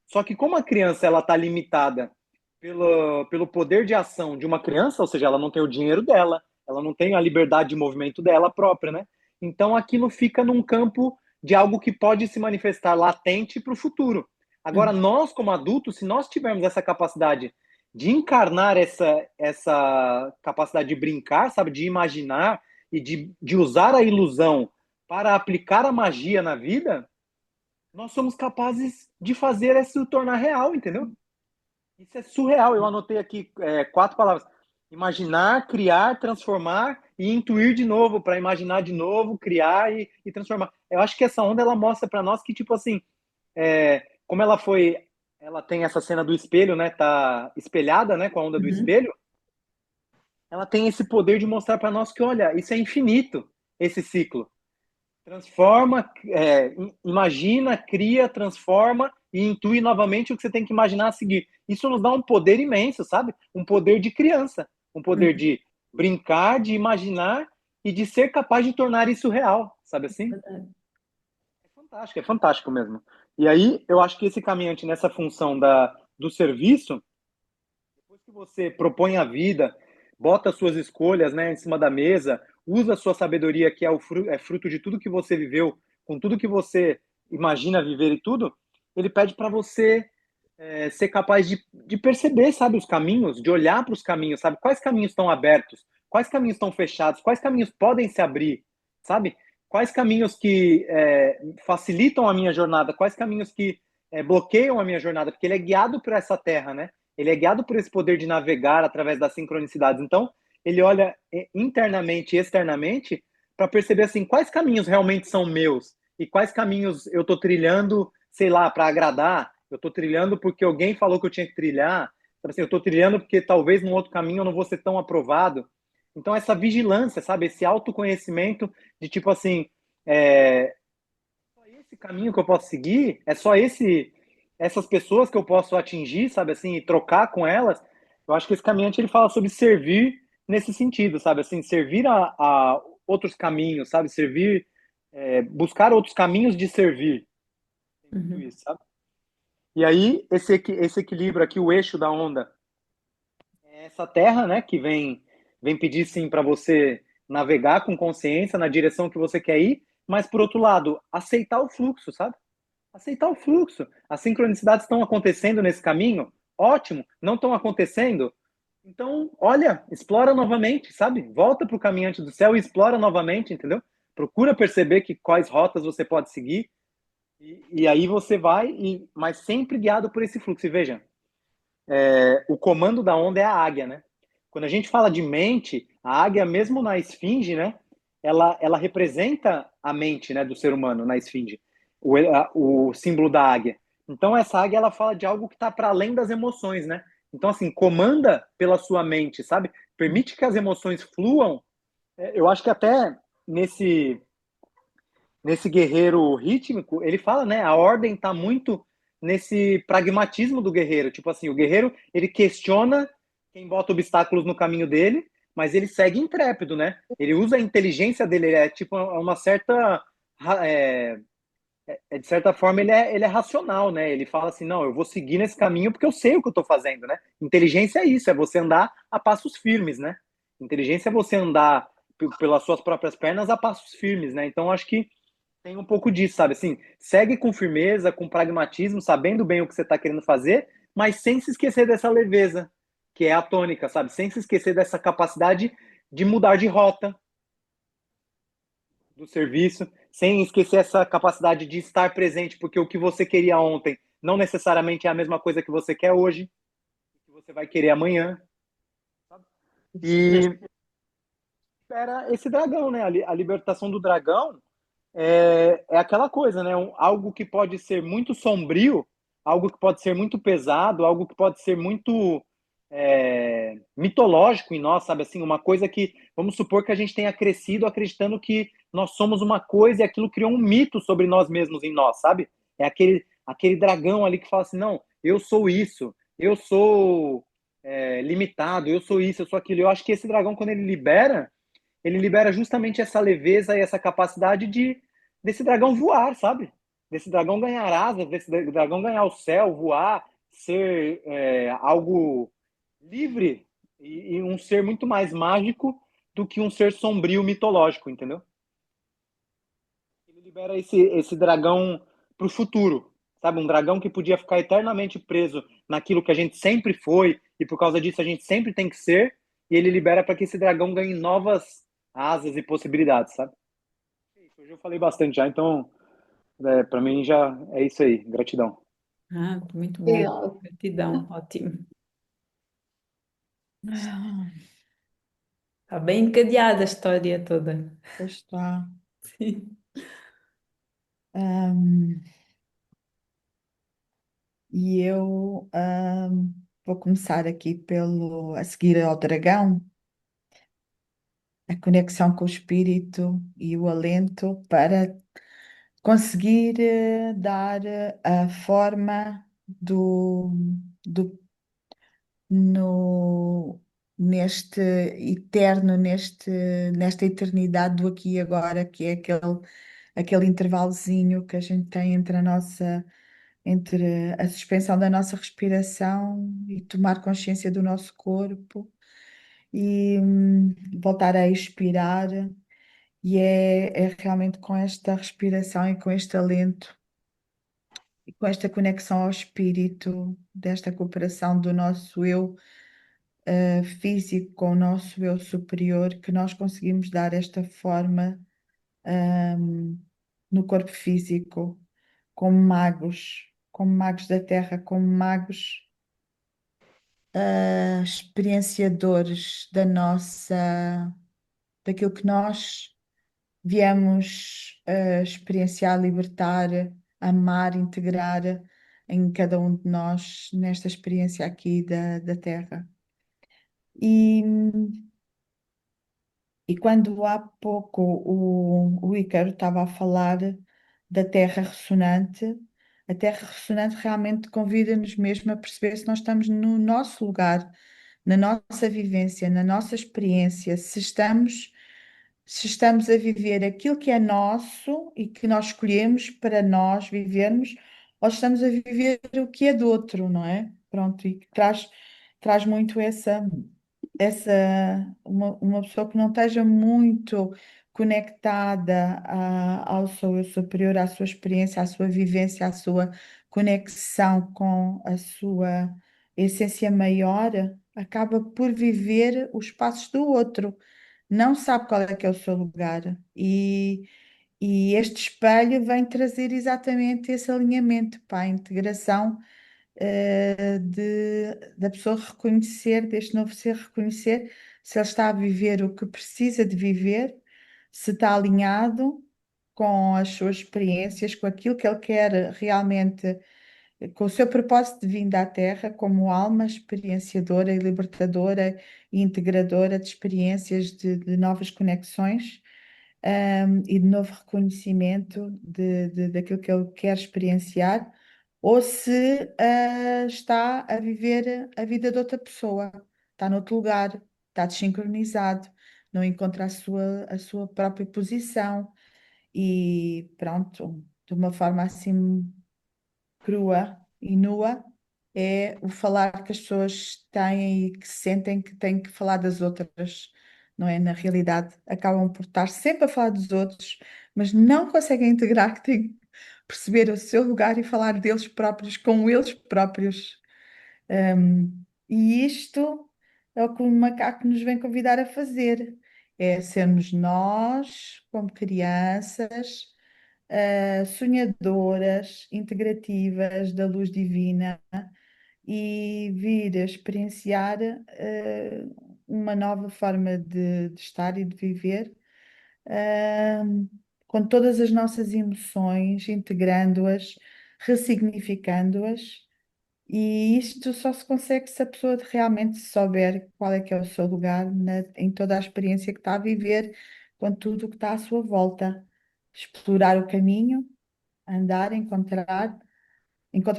Só que como a criança ela está limitada pelo poder de ação de uma criança, ou seja, ela não tem o dinheiro dela, ela não tem a liberdade de movimento dela própria, né? Então aquilo fica num campo de algo que pode se manifestar latente para o futuro. Agora, nós, como adultos, se nós tivermos essa capacidade de encarnar essa capacidade de brincar, sabe, de imaginar e de usar a ilusão para aplicar a magia na vida, nós somos capazes de fazer isso se tornar real, entendeu? Isso é surreal. Eu anotei aqui 4 palavras: imaginar, criar, transformar e intuir de novo, para imaginar de novo, criar e transformar. Eu acho que essa onda ela mostra para nós que, tipo assim, como ela tem essa cena do espelho, né? Tá espelhada, né? Com a onda do Uhum. espelho. Ela tem esse poder de mostrar para nós que, olha, isso é infinito, esse ciclo. Transforma, imagina, cria, transforma e intui novamente o que você tem que imaginar a seguir. Isso nos dá um poder imenso, sabe? Um poder de criança, um poder Uhum. de brincar, de imaginar e de ser capaz de tornar isso real, sabe assim? Verdade. É fantástico mesmo. E aí, eu acho que esse caminhante nessa função do serviço, depois que você propõe a vida, bota suas escolhas, né, em cima da mesa, usa a sua sabedoria, que é fruto de tudo que você viveu, com tudo que você imagina viver e tudo, ele pede para você ser capaz de perceber, sabe, os caminhos, de olhar para os caminhos, sabe? Quais caminhos estão abertos, quais caminhos estão fechados, quais caminhos podem se abrir, sabe? Quais caminhos que facilitam a minha jornada, quais caminhos que bloqueiam a minha jornada, porque ele é guiado por essa terra, né? Ele é guiado por esse poder de navegar através das sincronicidades. Então, ele olha internamente e externamente para perceber assim quais caminhos realmente são meus e quais caminhos eu estou trilhando, sei lá, para agradar. Eu estou trilhando porque alguém falou que eu tinha que trilhar. Então, assim, eu estou trilhando porque talvez num outro caminho eu não vou ser tão aprovado. Então, essa vigilância, sabe? Esse autoconhecimento de tipo assim, só esse caminho que eu posso seguir, é só essas pessoas que eu posso atingir, sabe assim, e trocar com elas. Eu acho que esse caminhante ele fala sobre servir nesse sentido, sabe assim, servir a outros caminhos, sabe, servir, buscar outros caminhos de servir. Tem muito Uhum. isso, sabe? E aí esse equilíbrio aqui, o eixo da onda, é essa terra, né, que vem pedir sim para você navegar com consciência na direção que você quer ir, mas por outro lado, aceitar o fluxo, sabe? Aceitar o fluxo. As sincronicidades estão acontecendo nesse caminho? Ótimo. Não estão acontecendo? Então, olha, explora novamente, sabe? Volta para o caminhante do céu e explora novamente, entendeu? Procura perceber quais rotas você pode seguir e aí você vai, mas sempre guiado por esse fluxo. E veja, o comando da onda é a águia, né? Quando a gente fala de mente, a águia, mesmo na esfinge, né? Ela representa a mente, né, do ser humano na esfinge, o símbolo da águia. Então essa águia ela fala de algo que está para além das emoções, né? Então assim comanda pela sua mente, sabe? Permite que as emoções fluam. Eu acho que até nesse nesse guerreiro rítmico, ele fala, né? A ordem está muito nesse pragmatismo do guerreiro. Tipo assim, o guerreiro, ele questiona quem bota obstáculos no caminho dele, mas ele segue intrépido, né? Ele usa a inteligência dele, é tipo uma certa... de certa forma, ele é racional, né? Ele fala assim, não, eu vou seguir nesse caminho porque eu sei o que eu estou fazendo, né? Inteligência é isso, é você andar a passos firmes, né? Inteligência é você andar pelas suas próprias pernas a passos firmes, né? Então, acho que tem um pouco disso, sabe? Assim, segue com firmeza, com pragmatismo, sabendo bem o que você está querendo fazer, mas sem se esquecer dessa leveza, que é a tônica, sabe? Sem se esquecer dessa capacidade de mudar de rota do serviço, sem esquecer essa capacidade de estar presente, porque o que você queria ontem não necessariamente é a mesma coisa que você quer hoje, que você vai querer amanhã. Sabe? E era esse dragão, né? A libertação do dragão é aquela coisa, né? Algo que pode ser muito sombrio, algo que pode ser muito pesado, algo que pode ser muito mitológico em nós, sabe? Assim, uma coisa que, vamos supor que a gente tenha crescido acreditando que nós somos uma coisa e aquilo criou um mito sobre nós mesmos em nós, sabe? É aquele dragão ali que fala assim, não, eu sou isso, eu sou limitado, eu sou isso, eu sou aquilo. Eu acho que esse dragão, quando ele libera justamente essa leveza e essa capacidade desse dragão voar, sabe? Desse dragão ganhar asas, desse dragão ganhar o céu, voar, ser algo livre e um ser muito mais mágico do que um ser sombrio mitológico, entendeu? Ele libera esse dragão para o futuro, sabe? Um dragão que podia ficar eternamente preso naquilo que a gente sempre foi e por causa disso a gente sempre tem que ser, e ele libera para que esse dragão ganhe novas asas e possibilidades, sabe? Hoje eu falei bastante já, então para mim já é isso aí. Gratidão. Ah, muito bom. Eu, Gratidão, ótimo. Ah, está bem encadeada a história toda. Pois está. Sim. Ahm, e eu vou começar aqui a seguir ao dragão, a conexão com o espírito e o alento para conseguir dar a forma do no, neste eterno, nesta eternidade do aqui e agora, que é aquele intervalozinho que a gente tem entre a suspensão da nossa respiração e tomar consciência do nosso corpo e voltar a expirar E é realmente com esta respiração e com este alento e com esta conexão ao espírito, desta cooperação do nosso eu físico com o nosso eu superior, que nós conseguimos dar esta forma ahm, no corpo físico, como magos da Terra, como magos experienciadores daquilo que nós viemos experienciar, libertar, amar, integrar em cada um de nós nesta experiência aqui da Terra. E, e quando há pouco o Ícaro estava a falar da Terra ressonante, a Terra ressonante realmente convida-nos mesmo a perceber se nós estamos no nosso lugar, na nossa vivência, na nossa experiência, se estamos a viver aquilo que é nosso e que nós escolhemos para nós vivermos, ou se estamos a viver o que é do outro, não é? Pronto, e que traz muito uma pessoa que não esteja muito conectada ao seu eu superior, à sua experiência, à sua vivência, à sua conexão com a sua essência maior, acaba por viver os passos do outro, não sabe qual é que é o seu lugar. E este espelho vem trazer exatamente esse alinhamento para a integração da pessoa reconhecer, deste novo ser reconhecer se ele está a viver o que precisa de viver, se está alinhado com as suas experiências, com aquilo que ele quer realmente, com o seu propósito de vinda à Terra, como alma experienciadora e libertadora e integradora de experiências de novas conexões. E de novo reconhecimento daquilo que ele quer experienciar, ou se está a viver a vida de outra pessoa, está noutro lugar, está desincronizado, não encontra a sua própria posição e pronto, de uma forma assim crua e nua, é o falar que as pessoas têm e que sentem que têm que falar das outras, não é? Na realidade, acabam por estar sempre a falar dos outros, mas não conseguem integrar que têm que perceber o seu lugar e falar deles próprios com eles próprios. E isto é o que o macaco nos vem convidar a fazer, é sermos nós, como crianças, sonhadoras, integrativas da luz divina e vir a experienciar uma nova forma de estar e de viver, ah, com todas as nossas emoções, integrando-as, ressignificando-as. E isto só se consegue se a pessoa realmente souber qual é que é o seu lugar em toda a experiência que está a viver, com tudo o que está à sua volta. Explorar o caminho, andar, encontrar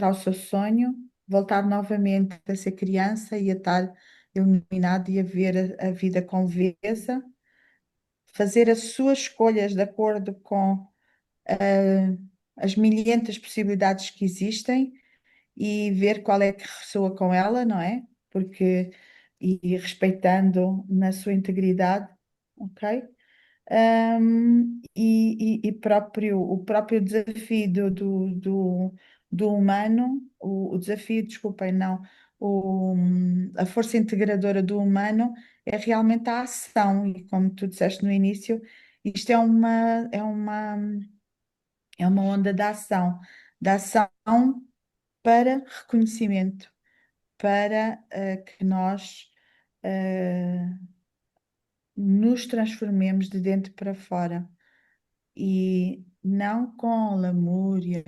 o seu sonho, voltar novamente a ser criança e a estar iluminado e a ver a vida com leveza, fazer as suas escolhas de acordo com as milhentas possibilidades que existem e ver qual é que ressoa com ela, não é? Porque, e respeitando na sua integridade, ok? E o próprio desafio do humano, o desafio, desculpem, não, a força integradora do humano é realmente a ação, e como tu disseste no início, isto é uma onda da ação para reconhecimento, para que nós nos transformemos de dentro para fora e não com lamúria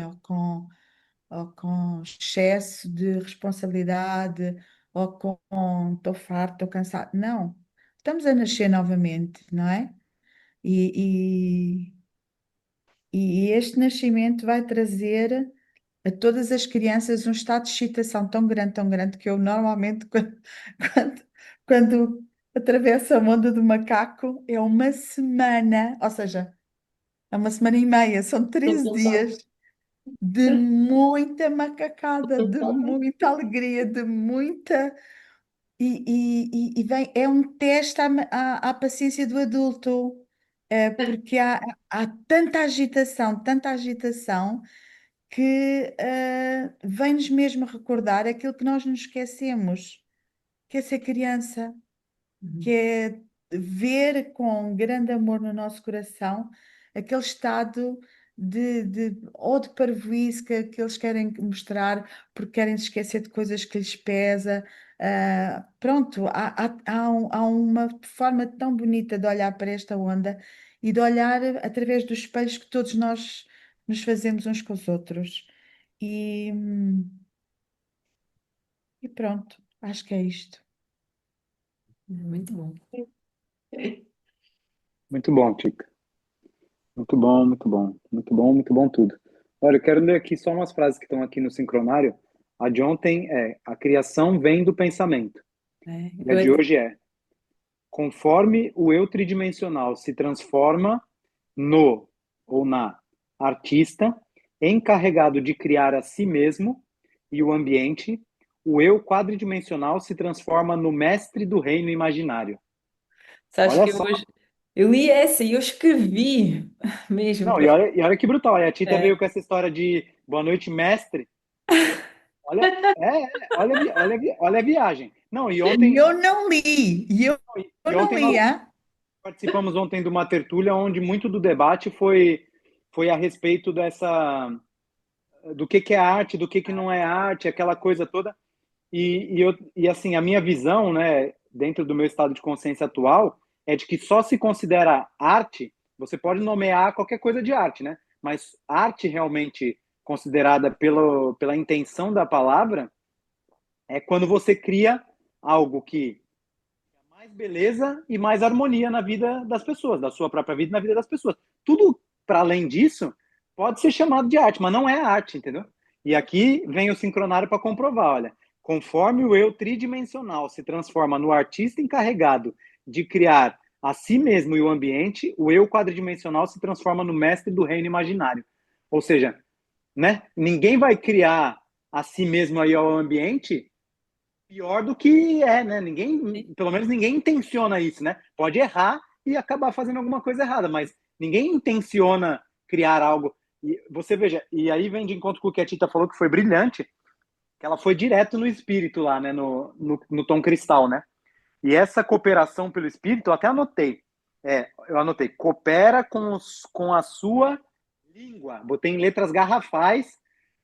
ou com excesso de responsabilidade ou com estou farto, estou cansado. Não, estamos a nascer novamente, não é? E, e este nascimento vai trazer a todas as crianças um estado de excitação tão grande, que eu normalmente, quando, quando atravesso a onda do macaco, é uma semana, ou seja, é uma semana e meia, são 13 dias de muita macacada, de muita alegria, de muita. E vem, é um teste à paciência do adulto. porque há tanta agitação que vem-nos mesmo recordar aquilo que nós nos esquecemos, que é ser criança, que é ver com grande amor no nosso coração aquele estado ou de parvoíce que eles querem mostrar porque querem se esquecer de coisas que lhes pesa. Pronto, há uma forma tão bonita de olhar para esta onda e de olhar através dos espelhos que todos nós nos fazemos uns com os outros. E, e pronto, acho que é isto. Muito bom. Muito bom, Tica. Muito bom, muito bom. Muito bom, muito bom tudo. Olha, eu quero ler aqui só umas frases que estão aqui no sincronário. A de ontem é: a criação vem do pensamento. É, E a de hoje é: conforme o eu tridimensional se transforma no ou na artista, encarregado de criar a si mesmo e o ambiente, o eu quadridimensional se transforma no mestre do reino imaginário. sabes Olha que só. eu li essa e eu escrevi mesmo Não, para. e olha que brutal. Aí a Tita É, veio com essa história de boa noite, mestre. Olha, olha a viagem. Não, E eu não li, eu e não ontem li, nós hein? participamos ontem de uma tertúlia onde muito do debate foi a respeito do que é arte, do que não é arte, aquela coisa toda. E assim, a minha visão, né, dentro do meu estado de consciência atual, é de que só se considera arte, você pode nomear qualquer coisa de arte, né? Mas arte realmente considerada pela intenção da palavra é quando você cria algo que é mais beleza e mais harmonia na vida das pessoas, da sua própria vida e na vida das pessoas. Tudo para além disso pode ser chamado de arte, mas não é arte, entendeu? E aqui vem o sincronário para comprovar, olha. Conforme o eu tridimensional se transforma no artista encarregado de criar a si mesmo e o ambiente, o eu quadridimensional se transforma no mestre do reino imaginário. Ou seja, né? Ninguém vai criar a si mesmo aí ao ambiente pior do que é, né? Ninguém, pelo menos ninguém intenciona isso, né? Pode errar e acabar fazendo alguma coisa errada, mas ninguém intenciona criar algo. E você veja, e aí vem de encontro com o que a Tita falou, que foi brilhante, que ela foi direto no espírito lá, né? No tom cristal, né? E essa cooperação pelo espírito, eu até anotei. Eu anotei, coopera com a sua língua. Botei em letras garrafais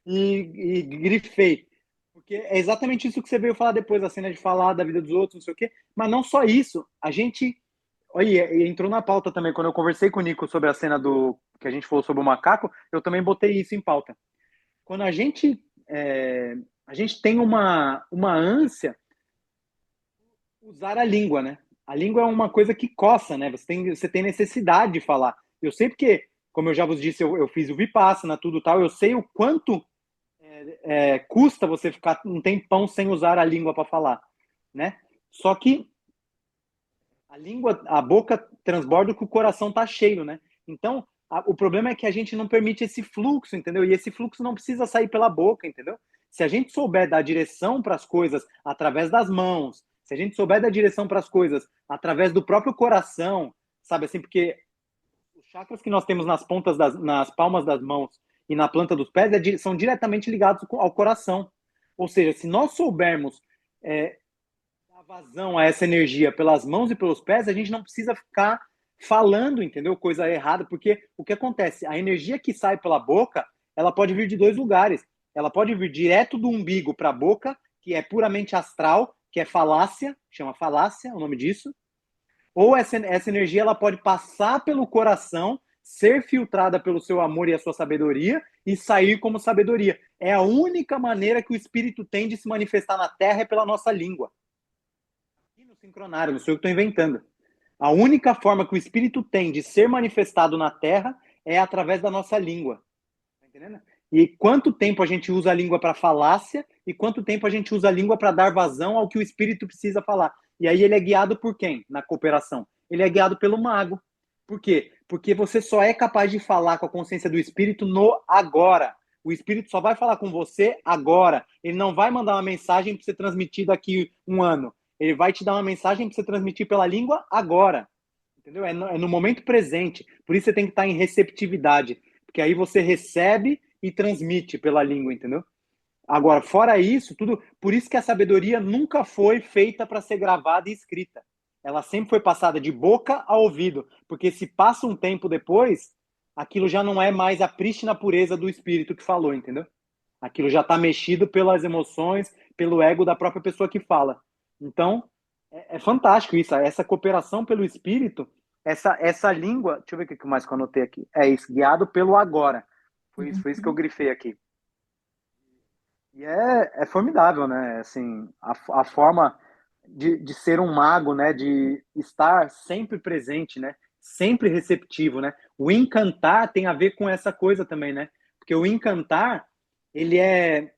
e grifei. Porque é exatamente isso que você veio falar depois, a cena de falar da vida dos outros, não sei o quê. Mas não só isso, a gente. Olha, entrou na pauta também, quando eu conversei com o Nico sobre a cena do que a gente falou sobre o macaco, eu também botei isso em pauta. Quando a gente tem uma ânsia usar a língua, né? A língua é uma coisa que coça, né? Você tem necessidade de falar. Eu sei porque, como eu já vos disse, eu fiz o Vipassana, tudo tal, eu sei o quanto custa você ficar um tempão sem usar a língua para falar, né? Só que a língua, a boca transborda o que o coração tá cheio, né? Então, o problema é que a gente não permite esse fluxo, entendeu? E esse fluxo não precisa sair pela boca, entendeu? Se a gente souber dar direção para as coisas através das mãos, se a gente souber dar direção para as coisas através do próprio coração, sabe assim, porque os chakras que nós temos nas palmas das mãos e na planta dos pés são diretamente ligados ao coração. Ou seja, se nós soubermos dar vazão a essa energia pelas mãos e pelos pés, a gente não precisa ficar falando, entendeu? Coisa errada, porque o que acontece? A energia que sai pela boca, ela pode vir de dois lugares. Ela pode vir direto do umbigo para a boca, que é puramente astral, que é falácia, chama falácia, o nome disso. Ou essa energia ela pode passar pelo coração, ser filtrada pelo seu amor e a sua sabedoria e sair como sabedoria. É a única maneira que o espírito tem de se manifestar na Terra é pela nossa língua. Aqui no sincronário, não sou eu que estou inventando. A única forma que o espírito tem de ser manifestado na Terra é através da nossa língua. Tá entendendo? E quanto tempo a gente usa a língua para falácia e quanto tempo a gente usa a língua para dar vazão ao que o espírito precisa falar. E aí ele é guiado por quem na cooperação? Ele é guiado pelo mago. Por quê? Porque você só é capaz de falar com a consciência do espírito no agora. O espírito só vai falar com você agora. Ele não vai mandar uma mensagem para você transmitir daqui um ano. Ele vai te dar uma mensagem para você transmitir pela língua agora. entendeu? É no momento presente. Por isso você tem que estar em receptividade, porque aí você recebe e transmite pela língua, entendeu? Agora, fora isso, tudo. Por isso que a sabedoria nunca foi feita para ser gravada e escrita. Ela sempre foi passada de boca a ouvido, porque se passa um tempo depois, aquilo já não é mais a prístina pureza do espírito que falou, entendeu? Aquilo já está mexido pelas emoções, pelo ego da própria pessoa que fala. Então, é fantástico isso, essa cooperação pelo espírito, essa língua. Deixa eu ver o que mais que eu anotei aqui. É isso, guiado pelo agora. Foi isso que eu grifei aqui. E é formidável, né? Assim, a forma de ser um mago, né? De estar sempre presente, né? Sempre receptivo, né? O encantar tem a ver com essa coisa também, né? Porque o encantar, ele é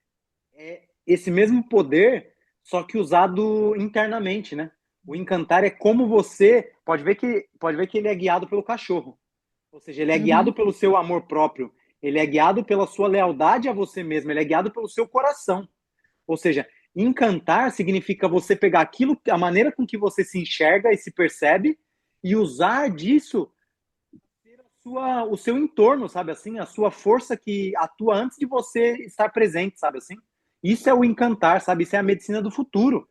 esse mesmo poder, só que usado internamente, né? O encantar é como você pode ver que ele é guiado pelo cachorro. Ou seja, ele é guiado Uhum. pelo seu amor próprio, ele é guiado pela sua lealdade a você mesmo, ele é guiado pelo seu coração. Ou seja, encantar significa você pegar aquilo, a maneira com que você se enxerga e se percebe e usar disso o seu entorno, sabe assim? A sua força que atua antes de você estar presente, sabe assim? Isso é o encantar, sabe? Isso é a medicina do futuro.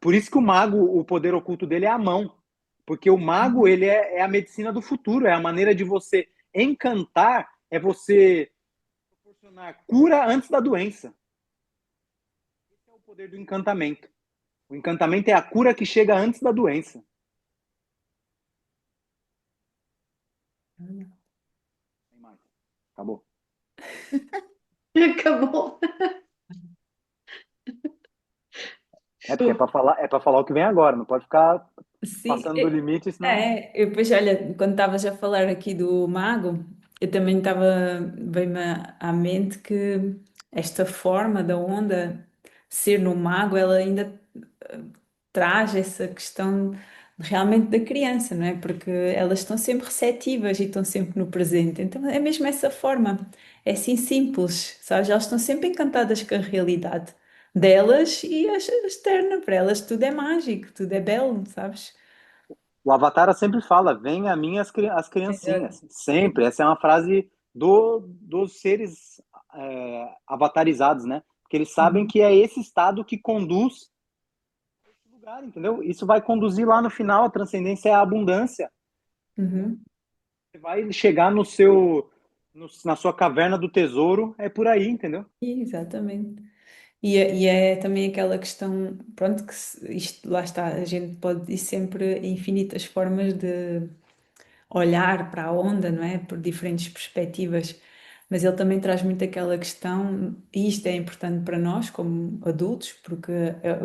Por isso que o mago, o poder oculto dele é a mão. Porque o mago, Uhum. ele é a medicina do futuro, é a maneira de você encantar, é você proporcionar cura antes da doença. Esse é o poder do encantamento. O encantamento é a cura que chega antes da doença. Tem mais. Acabou. Acabou. É porque Show. é para falar o que vem agora, não pode ficar Sim, passando do limite, senão. eu depois, olha, quando estavas a falar aqui do mago, eu também estava, veio-me à mente que esta forma da onda ser no mago, ela ainda traz essa questão realmente da criança, não é? Porque elas estão sempre receptivas e estão sempre no presente. Então é mesmo essa forma, é assim simples, sabes? Elas estão sempre encantadas com a realidade delas e a externa, para elas tudo é mágico, tudo é belo, sabes? O Avatar sempre fala: venha a mim as Exato. criancinhas. Sempre. Essa é uma frase dos seres avatarizados, né? Porque eles sabem Uhum. que é esse estado que conduz esse lugar, entendeu? Isso vai conduzir lá no final, a transcendência é a abundância. Entendeu? Uhum. Você vai chegar na sua caverna do tesouro, é por aí, entendeu? Exatamente. E é também aquela questão, pronto, que isto lá está, a gente pode ir sempre infinitas formas de olhar para a onda, não é? Por diferentes perspectivas, mas ele também traz muito aquela questão, e isto é importante para nós como adultos, porque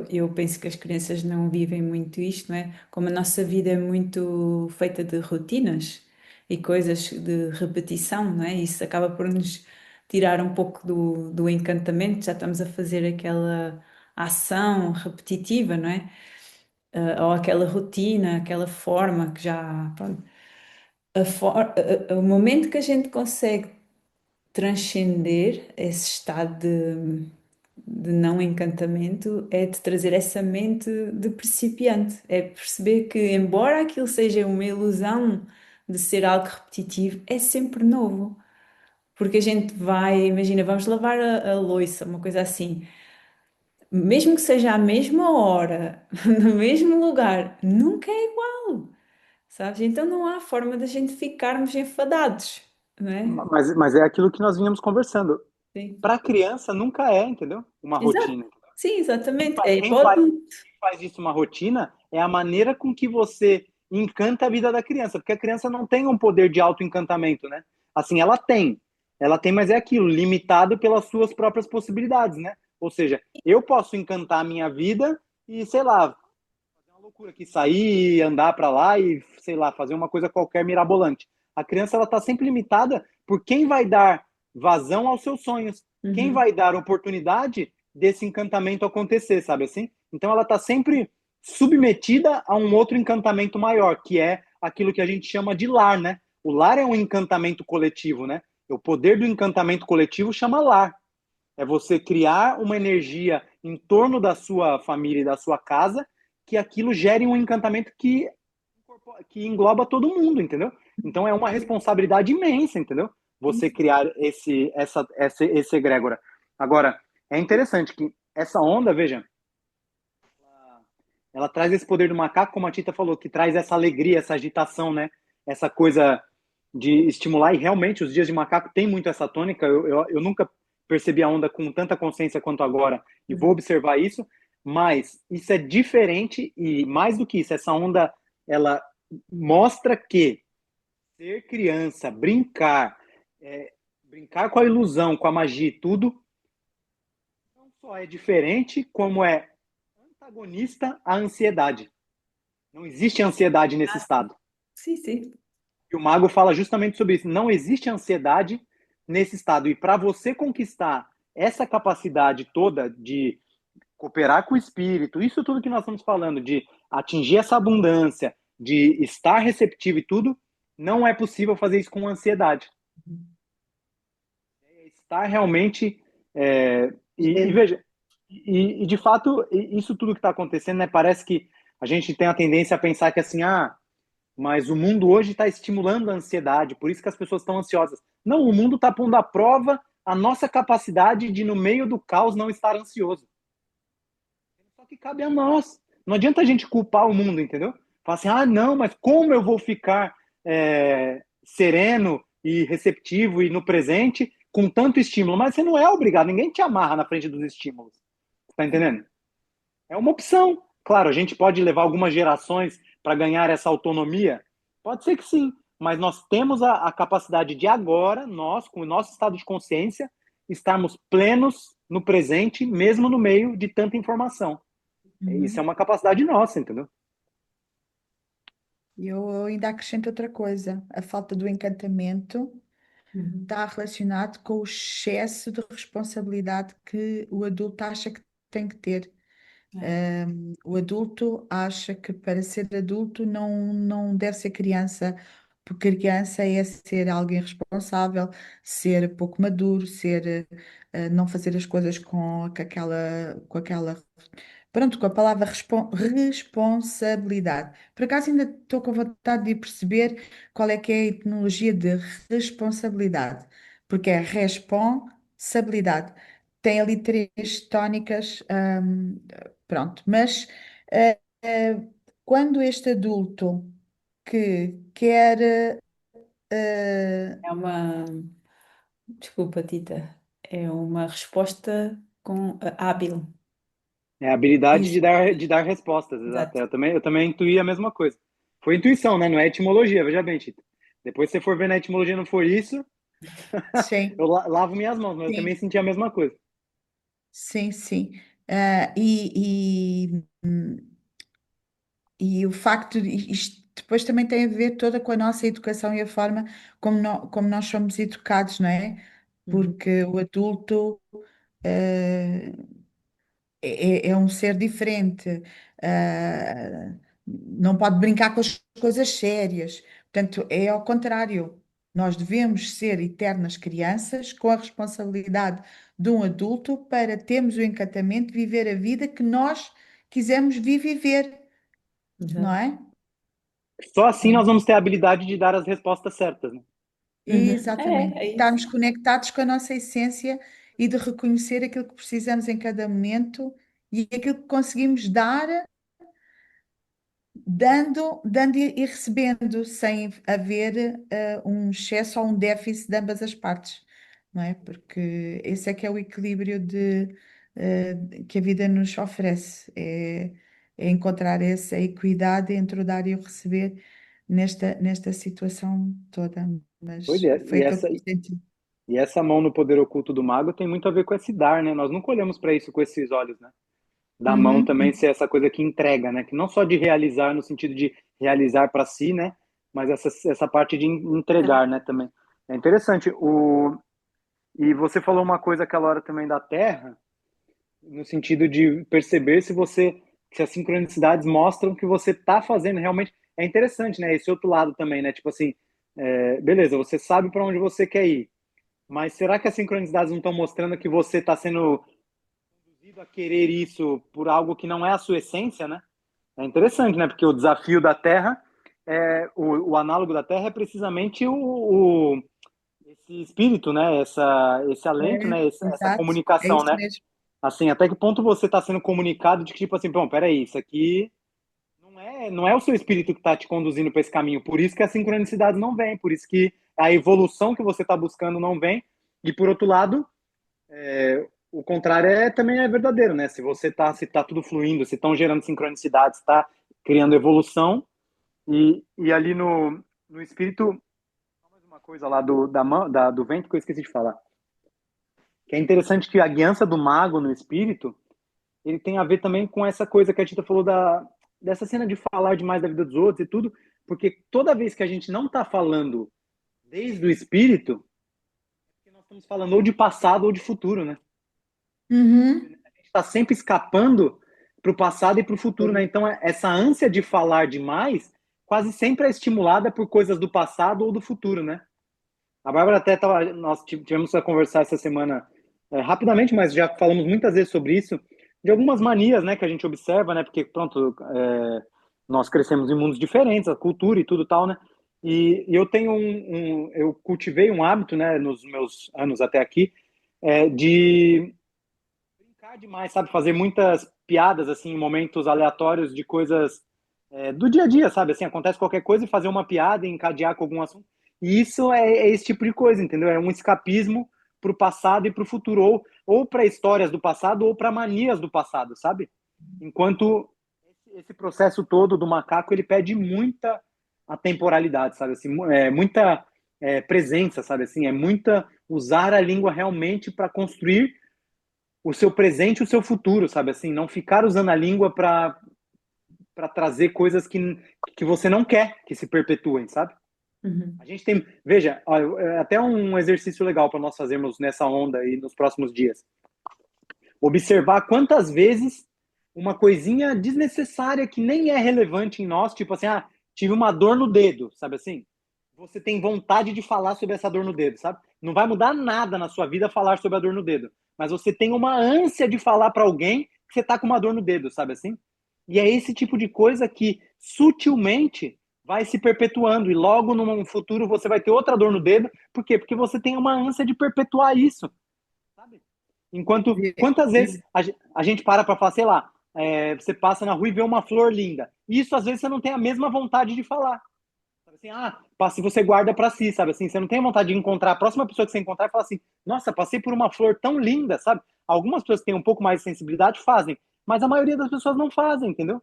eu penso que as crianças não vivem muito isto, não é? Como a nossa vida é muito feita de rotinas e coisas de repetição, não é? Isso acaba por nos tirar um pouco do encantamento, já estamos a fazer aquela ação repetitiva, não é? Ou aquela rotina, aquela forma que já, pronto, o momento que a gente consegue transcender esse estado de não encantamento é de trazer essa mente de principiante, é perceber que, embora aquilo seja uma ilusão de ser algo repetitivo, é sempre novo. Porque a gente vai, imagina, vamos lavar a louça, uma coisa assim, mesmo que seja à mesma hora, no mesmo lugar, nunca é igual, sabes? Então não há forma da gente ficarmos enfadados, não é? Mas é aquilo que nós vínhamos conversando. Sim. Para a criança nunca é, entendeu? Uma Exato. rotina. Sim, exatamente. Quem faz, Pode. quem faz disso uma rotina é a maneira com que você encanta a vida da criança, porque a criança não tem um poder de autoencantamento, né? Assim, ela tem, mas é aquilo, limitado pelas suas próprias possibilidades, né? Ou seja, eu posso encantar a minha vida e, sei lá, fazer uma loucura aqui, sair, andar para lá e, sei lá, fazer uma coisa qualquer mirabolante. A criança, ela tá sempre limitada por quem vai dar vazão aos seus sonhos, quem Uhum. vai dar oportunidade desse encantamento acontecer, sabe assim? Então ela está sempre submetida a um outro encantamento maior, que é aquilo que a gente chama de lar, né? O lar é um encantamento coletivo, né? O poder do encantamento coletivo chama lar. É você criar uma energia em torno da sua família e da sua casa que aquilo gere um encantamento que que engloba todo mundo, entendeu? Então é uma responsabilidade imensa, entendeu? Você criar esse egrégora. Agora, é interessante que essa onda, veja, ela traz esse poder do macaco, como a Tita falou, que traz essa alegria, essa agitação, né? Essa coisa de estimular, e realmente os dias de macaco tem muito essa tônica. Eu nunca percebi a onda com tanta consciência quanto agora, e vou observar isso, mas isso é diferente, e mais do que isso, essa onda, ela mostra que ser criança, brincar com a ilusão, com a magia e tudo, não só é diferente, como é antagonista à ansiedade. Não existe ansiedade nesse estado. Sim, sim. E o mago fala justamente sobre isso. Não existe ansiedade nesse estado. E para você conquistar essa capacidade toda de cooperar com o espírito, isso tudo que nós estamos falando, de atingir essa abundância, de estar receptivo e tudo, não é possível fazer isso com ansiedade. É estar realmente... e veja, e de fato, isso tudo que está acontecendo, né, parece que a gente tem a tendência a pensar que assim, mas o mundo hoje está estimulando a ansiedade, por isso que as pessoas estão ansiosas. Não, o mundo está pondo à prova a nossa capacidade de, no meio do caos, não estar ansioso. Só que cabe a nós. Não adianta a gente culpar o mundo, entendeu? Falar assim, não, mas como eu vou ficar sereno e receptivo e no presente com tanto estímulo? Mas você não é obrigado, ninguém te amarra na frente dos estímulos. Tá entendendo? É uma opção. Claro, a gente pode levar algumas gerações para ganhar essa autonomia? Pode ser que sim, mas nós temos a capacidade de agora, nós, com o nosso estado de consciência, estarmos plenos no presente, mesmo no meio de tanta informação. Isso é uma capacidade nossa, entendeu? E eu ainda acrescento outra coisa: a falta do encantamento está relacionado com o excesso de responsabilidade que o adulto acha que tem que ter. O adulto acha que para ser adulto não deve ser criança, porque criança é ser alguém responsável, ser pouco maduro, não fazer as coisas pronto, com a palavra responsabilidade. Por acaso ainda estou com vontade de perceber qual é que é a etimologia de responsabilidade, porque é responsabilidade. Tem ali três tónicas, pronto, mas ah, ah, quando este adulto que quer, É uma. Desculpa, Tita. É uma resposta hábil. É a habilidade Isso, de dar respostas, exato. exato. Eu também intuí a mesma coisa. Foi intuição, né? Não é etimologia, veja bem, Tito. Depois se você for ver na etimologia não for isso, eu sim, lavo minhas mãos, mas eu também sim, senti a mesma coisa. sim, sim. E o facto de isto depois também tem a ver toda com a nossa educação e a forma como nós somos educados, não é? Uhum. Porque o adulto eh, é um ser diferente, não pode brincar com as coisas sérias. Portanto, é ao contrário. Nós devemos ser eternas crianças com a responsabilidade de um adulto para termos o encantamento de viver a vida que nós quisermos viver, não Exato. é? Só assim nós vamos ter a habilidade de dar as respostas certas, né? Uhum. Exatamente. É isso. Estarmos conectados com a nossa essência e de reconhecer aquilo que precisamos em cada momento e aquilo que conseguimos dar, dando e recebendo, sem haver um excesso ou um déficit de ambas as partes, não é? Porque esse é que é o equilíbrio que a vida nos oferece, é encontrar essa equidade entre o dar e o receber nesta situação toda. Pois Mas é, foi aquilo que eu senti. e essa mão no poder oculto do mago tem muito a ver com esse dar, né? Nós nunca olhamos para isso com esses olhos, né? Da mão Uhum, também ser essa coisa que entrega, né? Que não só de realizar no sentido de realizar para si, né? Mas essa parte de entregar, né? Também é interessante. E você falou uma coisa aquela hora também da Terra, no sentido de perceber se as sincronicidades mostram que você está fazendo realmente. É interessante, né? Esse outro lado também, né? Tipo assim, beleza, você sabe para onde você quer ir, mas será que as sincronicidades não estão mostrando que você está sendo induzido a querer isso por algo que não é a sua essência, né? É interessante, né? Porque o desafio da Terra o análogo da Terra é precisamente esse espírito, né? Esse alento, É, né? Essa exato, é comunicação, isso né? mesmo. Assim, até que ponto você está sendo comunicado de que, tipo assim, bom, peraí, isso aqui não é o seu espírito que está te conduzindo para esse caminho. Por isso que a sincronicidade não vem, por isso que a evolução que você está buscando não vem. E por outro lado, o contrário também é verdadeiro, né? Se tá tudo fluindo, se estão gerando sincronicidade, se está criando evolução, e ali no espírito, mais uma coisa lá do vento que eu esqueci de falar. Que é interessante que a guiança do mago no espírito, ele tem a ver também com essa coisa que a Tita falou dessa cena de falar demais da vida dos outros e tudo, porque toda vez que a gente não está falando desde o espírito, nós estamos falando ou de passado ou de futuro, né? Uhum. A gente está sempre escapando para o passado e para o futuro, né? Então, essa ânsia de falar demais quase sempre é estimulada por coisas do passado ou do futuro, né? A Bárbara até nós tivemos a conversar essa semana rapidamente, mas já falamos muitas vezes sobre isso, de algumas manias, né, que a gente observa, né? Porque, pronto, nós crescemos em mundos diferentes, a cultura e tudo tal, né? E eu tenho eu cultivei um hábito, né, nos meus anos até aqui, de brincar demais, sabe? Fazer muitas piadas, assim, em momentos aleatórios de coisas do dia a dia, sabe? Assim, acontece qualquer coisa e fazer uma piada e encadear com algum assunto. E isso é esse tipo de coisa, entendeu? É um escapismo para o passado e para o futuro, ou para histórias do passado ou para manias do passado, sabe? Enquanto esse processo todo do macaco, ele pede muita atemporalidade, sabe? Assim, muita presença, sabe? Assim, é muita usar a língua realmente para construir o seu presente e o seu futuro, sabe? Assim, não ficar usando a língua para trazer coisas que você não quer que se perpetuem, sabe? Uhum. A gente tem, veja, até um exercício legal para nós fazermos nessa onda e nos próximos dias. Observar quantas vezes uma coisinha desnecessária que nem é relevante em nós, tipo assim, tive uma dor no dedo, sabe assim? Você tem vontade de falar sobre essa dor no dedo, sabe? Não vai mudar nada na sua vida falar sobre a dor no dedo, mas você tem uma ânsia de falar para alguém que você tá com uma dor no dedo, sabe assim? E é esse tipo de coisa que sutilmente vai se perpetuando e logo num futuro você vai ter outra dor no dedo. Por quê? Porque você tem uma ânsia de perpetuar isso, sabe? Enquanto, quantas vezes a gente para falar, sei lá, você passa na rua e vê uma flor linda. Isso, às vezes, você não tem a mesma vontade de falar. Sabe assim, se você guarda para si, sabe assim, você não tem vontade de encontrar a próxima pessoa que você encontrar e falar assim, nossa, passei por uma flor tão linda, sabe? Algumas pessoas que têm um pouco mais de sensibilidade fazem, mas a maioria das pessoas não fazem, entendeu?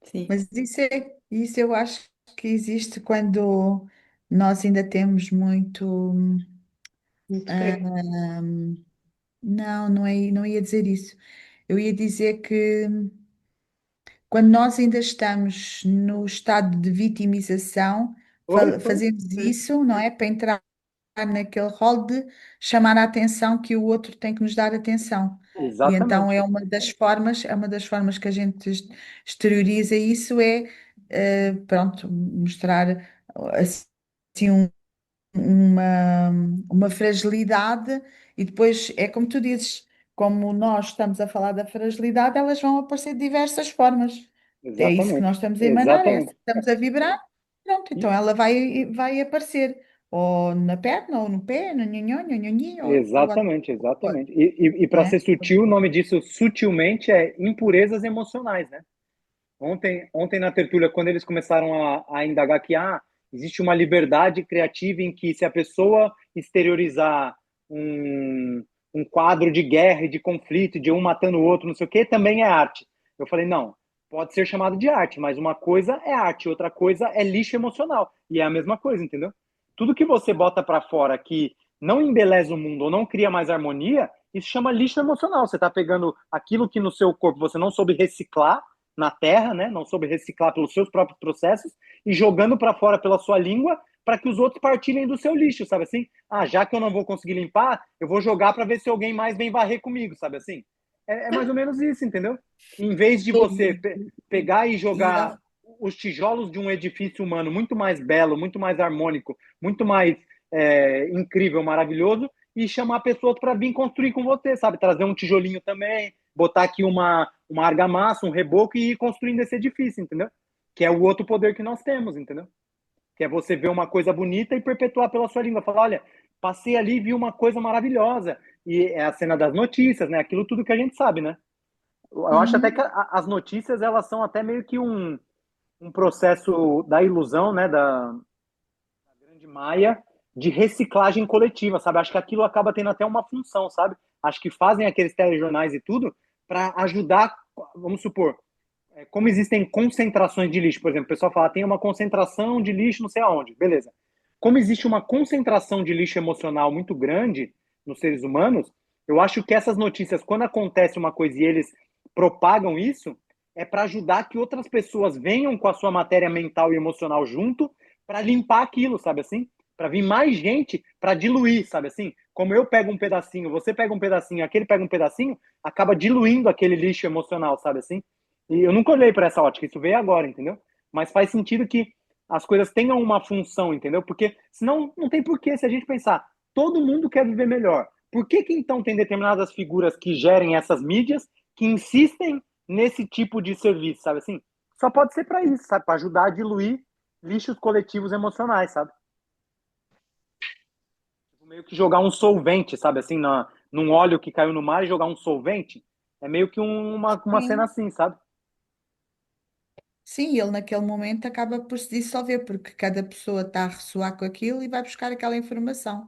Sim. Mas isso eu acho que existe quando nós ainda temos muito. Muito ah, bem. não, não ia dizer isso. Eu ia dizer que quando nós ainda estamos no estado de vitimização, Pois, fazemos isso, não é? Para entrar naquele rol de chamar a atenção que o outro tem que nos dar atenção. E então exatamente, é uma das formas que a gente exterioriza isso pronto, mostrar assim uma, uma fragilidade e depois é como tu dizes, como nós estamos a falar da fragilidade, elas vão aparecer de diversas formas. É isso que nós exatamente, estamos a emanar, é isso exatamente. que estamos a vibrar. Pronto, então ela vai aparecer ou na perna, ou no pé, no nhonhô, nhonhonhi, ou lá Exatamente, for, exatamente. E para né? ser sutil, o nome disso sutilmente é impurezas emocionais, né? Ontem na tertúlia, quando eles começaram a indagar que existe uma liberdade criativa em que se a pessoa exteriorizar um, um quadro de guerra e de conflito, de um matando o outro, não sei o que, também é arte. Eu falei, não, pode ser chamado de arte, mas uma coisa é arte, outra coisa é lixo emocional. E é a mesma coisa, entendeu? Tudo que você bota para fora que não embeleza o mundo ou não cria mais harmonia, isso chama lixo emocional. Você está pegando aquilo que no seu corpo você não soube reciclar na terra, né? Não soube reciclar pelos seus próprios processos e jogando para fora pela sua língua para que os outros partilhem do seu lixo, sabe assim? Já que eu não vou conseguir limpar, eu vou jogar para ver se alguém mais vem varrer comigo, sabe assim? É mais ou menos isso, entendeu? Em vez de você pegar e E jogar os tijolos de um edifício humano muito mais belo, muito mais harmônico, muito mais incrível, maravilhoso, e chamar pessoas para vir construir com você, sabe? Trazer um tijolinho também, botar aqui uma argamassa, um reboco e ir construindo esse edifício, entendeu? que é o outro poder que nós temos, entendeu? Que é você ver uma coisa bonita e perpetuar pela sua língua. Falar, olha, passei ali e vi uma coisa maravilhosa. E é a cena das notícias, né? Aquilo tudo que a gente sabe, né? Eu acho até que Uhum, as notícias, elas são até meio que um processo da ilusão, né? Da grande maia de reciclagem coletiva, sabe? Acho que aquilo acaba tendo até uma função, sabe? Acho que fazem aqueles telejornais e tudo para ajudar, vamos supor, como existem concentrações de lixo, por exemplo, o pessoal fala, tem uma concentração de lixo não sei aonde, beleza. Como existe uma concentração de lixo emocional muito grande nos seres humanos, eu acho que essas notícias, quando acontece uma coisa e eles propagam isso, é para ajudar que outras pessoas venham com a sua matéria mental e emocional junto para limpar aquilo, sabe assim? Para vir mais gente para diluir, sabe assim? Como eu pego um pedacinho, você pega um pedacinho, aquele pega um pedacinho, acaba diluindo aquele lixo emocional, sabe assim? E eu nunca olhei para essa ótica, isso veio agora, entendeu? Mas faz sentido que as coisas tenham uma função, entendeu? Porque senão não tem porquê se a gente pensar, todo mundo quer viver melhor. Por que então tem determinadas figuras que gerem essas mídias que insistem nesse tipo de serviço, sabe assim? Só pode ser para isso, sabe? Para ajudar a diluir lixos coletivos emocionais, sabe? Tipo, meio que jogar um solvente, sabe assim, num óleo que caiu no mar e jogar um solvente. É meio que uma cena sim. assim, sabe? Sim, ele naquele momento acaba por se dissolver, porque cada pessoa está a ressoar com aquilo e vai buscar aquela informação.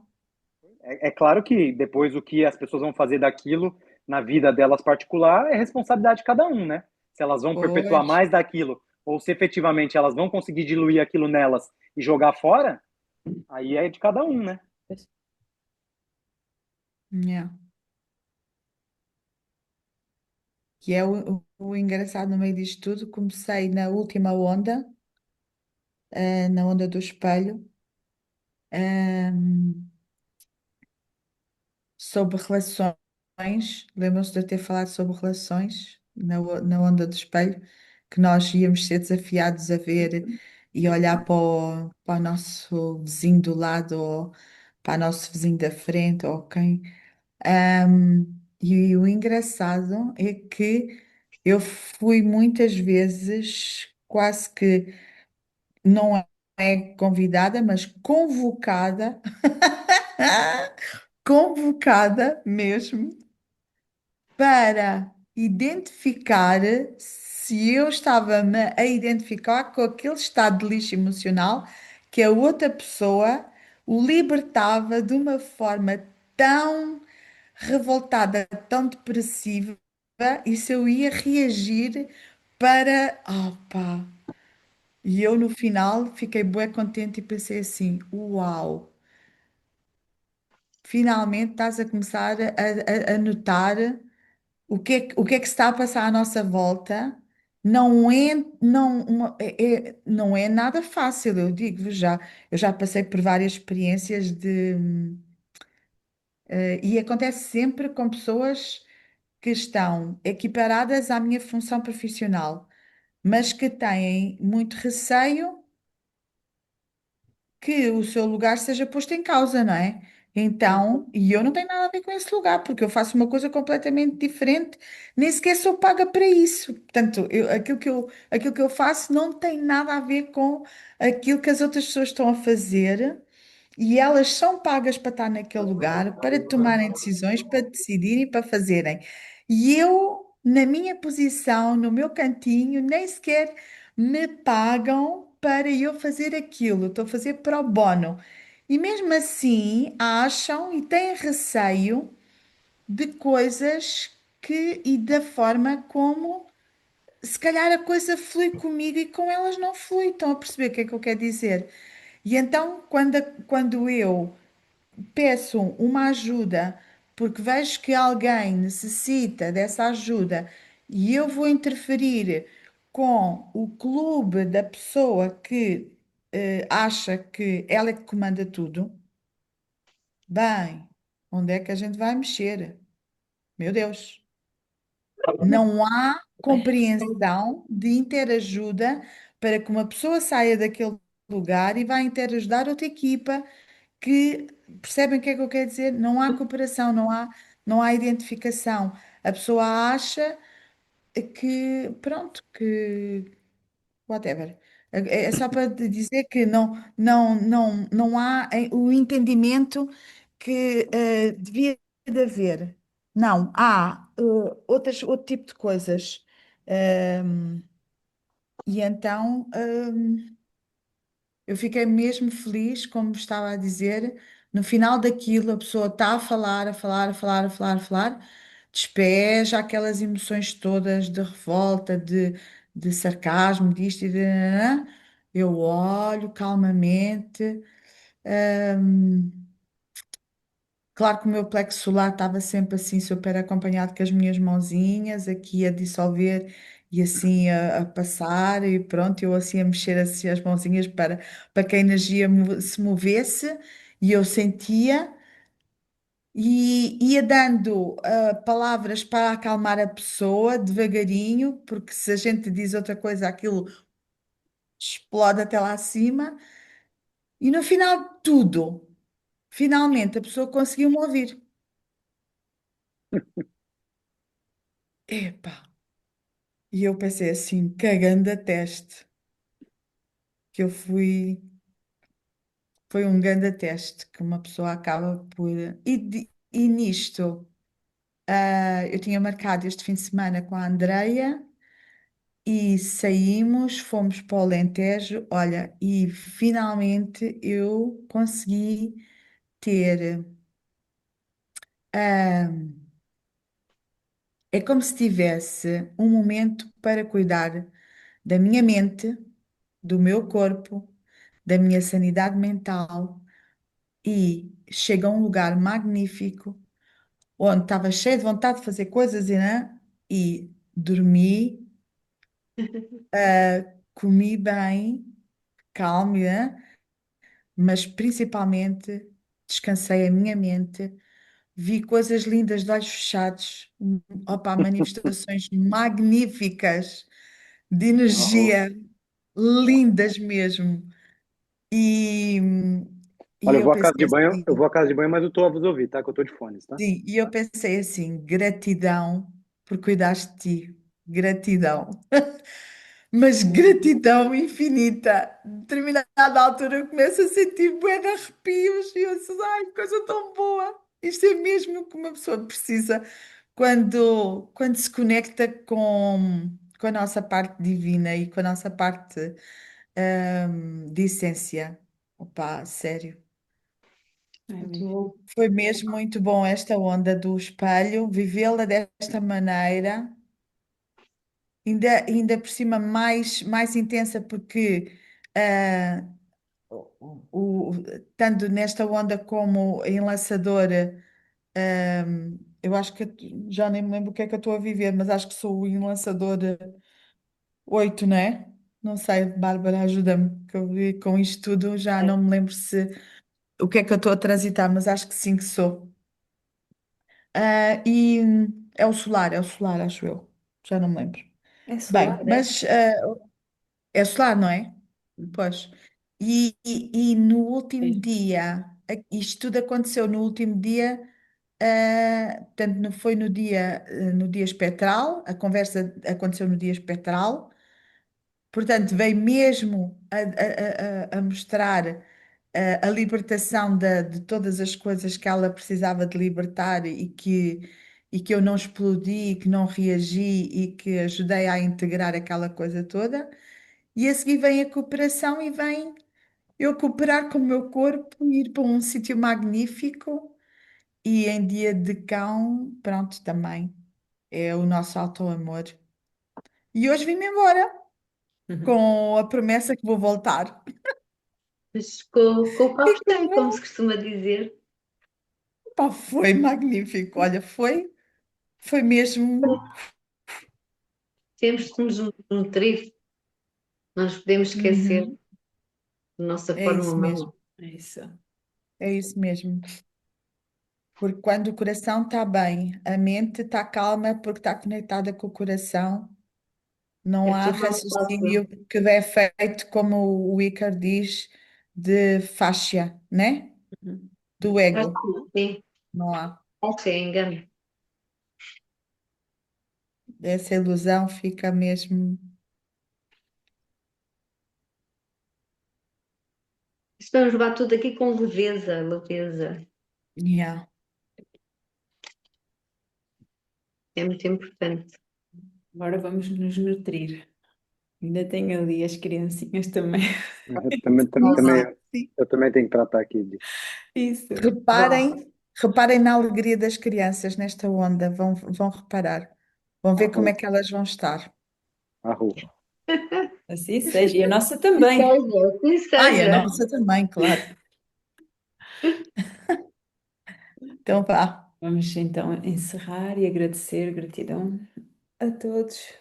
É claro que depois o que as pessoas vão fazer daquilo na vida delas particular é responsabilidade de cada um, né? Se elas vão perpetuar Pois, mais daquilo ou se efetivamente elas vão conseguir diluir aquilo nelas e jogar fora, aí é de cada um, né? yeah. Que é o engraçado no meio disto tudo. Comecei na última onda, na onda do espelho, ahm, sobre relações. Lembram-se de eu ter falado sobre relações na onda do espelho, que nós íamos ser desafiados a ver e olhar para o nosso vizinho do lado, ou para o nosso vizinho da frente, ou quem. E o engraçado é que eu fui muitas vezes quase que não é convidada, mas convocada, convocada mesmo para identificar se eu estava-me a identificar com aquele estado de lixo emocional que a outra pessoa o libertava de uma forma tão revoltada, tão depressiva, e se eu ia reagir para. Opa! E eu no final fiquei bué contente e pensei assim: uau, finalmente estás a começar a notar o que é que se está a passar à nossa volta. Não é nada fácil, eu digo-vos já. Eu já passei por várias experiências e acontece sempre com pessoas que estão equiparadas à minha função profissional, mas que têm muito receio que o seu lugar seja posto em causa, não é? Então, e eu não tenho nada a ver com esse lugar, porque eu faço uma coisa completamente diferente, nem sequer sou paga para isso. Portanto, aquilo que eu faço não tem nada a ver com aquilo que as outras pessoas estão a fazer. E elas são pagas para estar naquele lugar, para tomarem decisões, para decidirem, para fazerem. E eu, na minha posição, no meu cantinho, nem sequer me pagam para eu fazer aquilo. Estou a fazer pro bono. E mesmo assim, acham e têm receio de coisas e da forma como, se calhar, a coisa flui comigo e com elas não flui. Estão a perceber o que é que eu quero dizer? E então, quando eu peço uma ajuda porque vejo que alguém necessita dessa ajuda e eu vou interferir com o clube da pessoa que acha que ela é que comanda tudo, bem, onde é que a gente vai mexer? Meu Deus, não há compreensão de interajuda para que uma pessoa saia daquele lugar e vá interajudar outra equipa que percebem o que é que eu quero dizer? Não há cooperação, não há identificação. A pessoa acha que, pronto, whatever. É só para te dizer que não há o entendimento que devia de haver. Não, há outro tipo de coisas. E então eu fiquei mesmo feliz, como estava a dizer, no final daquilo a pessoa está a falar, a falar, a falar, a falar, a falar, despeja aquelas emoções todas de revolta, de sarcasmo, disto e de... Eu olho calmamente. hum, Claro que o meu plexo solar estava sempre assim super acompanhado com as minhas mãozinhas aqui a dissolver e assim a passar e pronto, eu assim a mexer assim as mãozinhas para que a energia se movesse e eu sentia e ia dando palavras para acalmar a pessoa devagarinho, porque se a gente diz outra coisa, aquilo explode até lá acima e no final de tudo, finalmente a pessoa conseguiu me ouvir. Epá! E eu pensei assim, cagando a teste, que eu fui, foi um grande teste que uma pessoa acaba por. E nisto, eu tinha marcado este fim de semana com a Andreia e saímos, fomos para o Alentejo, olha, e finalmente eu consegui ter. ah, É como se tivesse um momento para cuidar da minha mente, do meu corpo, da minha sanidade mental e chega a um lugar magnífico onde estava cheia de vontade de fazer coisas e dormi, comi bem, calmo, mas principalmente descansei a minha mente, vi coisas lindas de olhos fechados, opa, manifestações magníficas de Oh, energia, lindas mesmo. E, olha, e eu pensei eu assim, vou à casa de banho, mas eu tô a vos ouvir, tá? Que eu tô de fones, tá? sim, e eu pensei assim, gratidão por cuidares de ti, gratidão, mas gratidão infinita. De determinada altura eu começo a sentir bué de arrepios e eu disse, ai, que coisa tão boa. Isto é mesmo o que uma pessoa precisa quando se conecta com a nossa parte divina e com a nossa parte de essência. Opa, sério. É Muito mesmo. bom. Foi mesmo muito bom esta onda do espelho, vivê-la desta maneira, ainda por cima mais intensa, porque ah, tanto nesta onda como em Lançador, eu acho que já nem me lembro o que é que eu estou a viver, mas acho que sou em Lançador 8, não é? Não sei, Bárbara, ajuda-me, que eu vi com isto tudo, já É, não me lembro se o que é que eu estou a transitar, mas acho que sim que sou. E é o solar, acho eu. Já não me lembro. É Bem, solar, é? mas é o solar, não é? Pois. E no último é. dia, isto tudo aconteceu no último dia, portanto, não foi no dia espectral, a conversa aconteceu no dia espectral, portanto, veio mesmo a mostrar a libertação de todas as coisas que ela precisava de libertar e que eu não explodi, que não reagi e que ajudei a integrar aquela coisa toda. E a seguir vem a cooperação e vem eu cooperar com o meu corpo e ir para um sítio magnífico. E em dia de cão, pronto, também é o nosso auto-amor. E hoje vim-me embora Uhum. com a promessa que vou voltar. Mas com o E copo que cheio, como bom! se costuma dizer. Pá, foi magnífico. Olha, foi mesmo. Temos de nos nutrir, não nos podemos esquecer Uhum, da nossa é forma isso mesmo, humana. É isso. é isso mesmo. Porque quando o coração está bem, a mente está calma porque está conectada com o coração. É Não há tudo mais fácil. raciocínio que é feito, como o Icar diz, de faixa, né? Uhum. Do Acho ego. que sim, Não há. acho que é engano. Essa ilusão fica mesmo. Estamos a levar tudo aqui com leveza, leveza. Yeah. É muito importante. Agora vamos nos nutrir. Ainda tenho ali as criancinhas também. Sim. Eu também tenho que tratar aqui disso. Isso. Reparem na alegria das crianças nesta onda, vão reparar. Vão ver como é que elas vão estar. A rua. Assim seja. E a nossa também. Assim Ai, a seja. nossa também, claro. Então vá. Vamos então encerrar e agradecer, gratidão a todos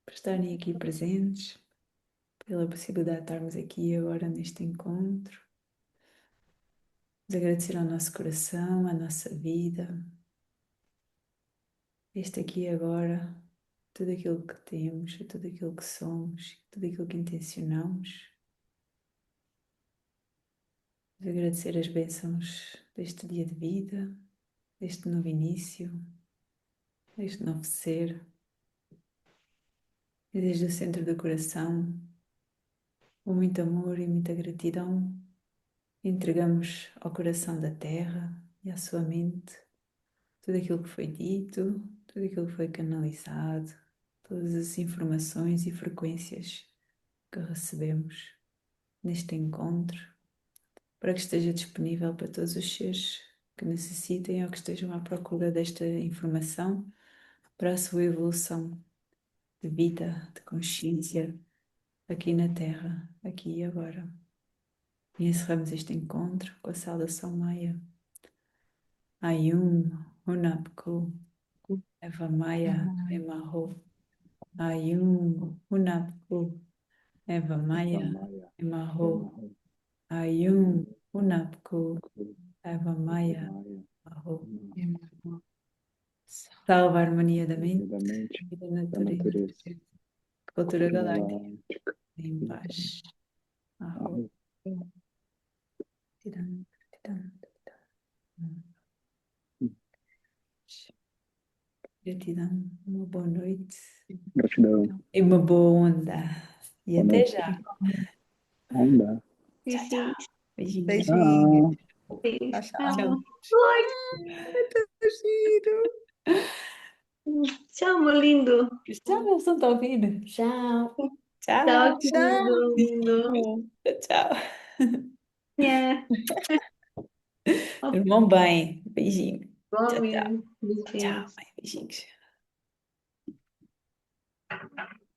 por estarem aqui presentes, pela possibilidade de estarmos aqui agora neste encontro. Vamos agradecer ao nosso coração, à nossa vida, este aqui e agora, tudo aquilo que temos, tudo aquilo que somos, tudo aquilo que intencionamos. Vamos agradecer as bênçãos deste dia de vida, deste novo início, deste novo ser. E desde o centro do coração, com muito amor e muita gratidão, entregamos ao coração da terra e à sua mente tudo aquilo que foi dito, tudo aquilo que foi canalizado, todas as informações e frequências que recebemos neste encontro, para que esteja disponível para todos os seres que necessitem ou que estejam à procura desta informação para a sua evolução de vida, de consciência, aqui na Terra, aqui e agora. E encerramos este encontro com a saudação Maia. Ayum Hunapku Eva Maia Emarro. Ayum Hunapku Eva Maia Emarro. Ayum Hunapku Eva Maia Emarro. Salve a harmonia da mente e da natureza. Cultura galáctica. Em paz. Arro. Tirando, tirando, tirando. Gratidão, uma boa noite Gratidão. e uma boa onda. E Boa até noite. já. Onda. Tchau, tchau. Beijinhos. Beijinhos. Tchau. Tchau, Tchau. tchau. Tchau, meu lindo. Tchau, meu som tá ouvindo? Tchau. Tchau. Tchau, Tchau. querido, lindo. Tchau. Yeah. Irmão bem. Beijinho. Tchau, tchau. Igualmente. Tchau. Beijinhos. Beijinhos.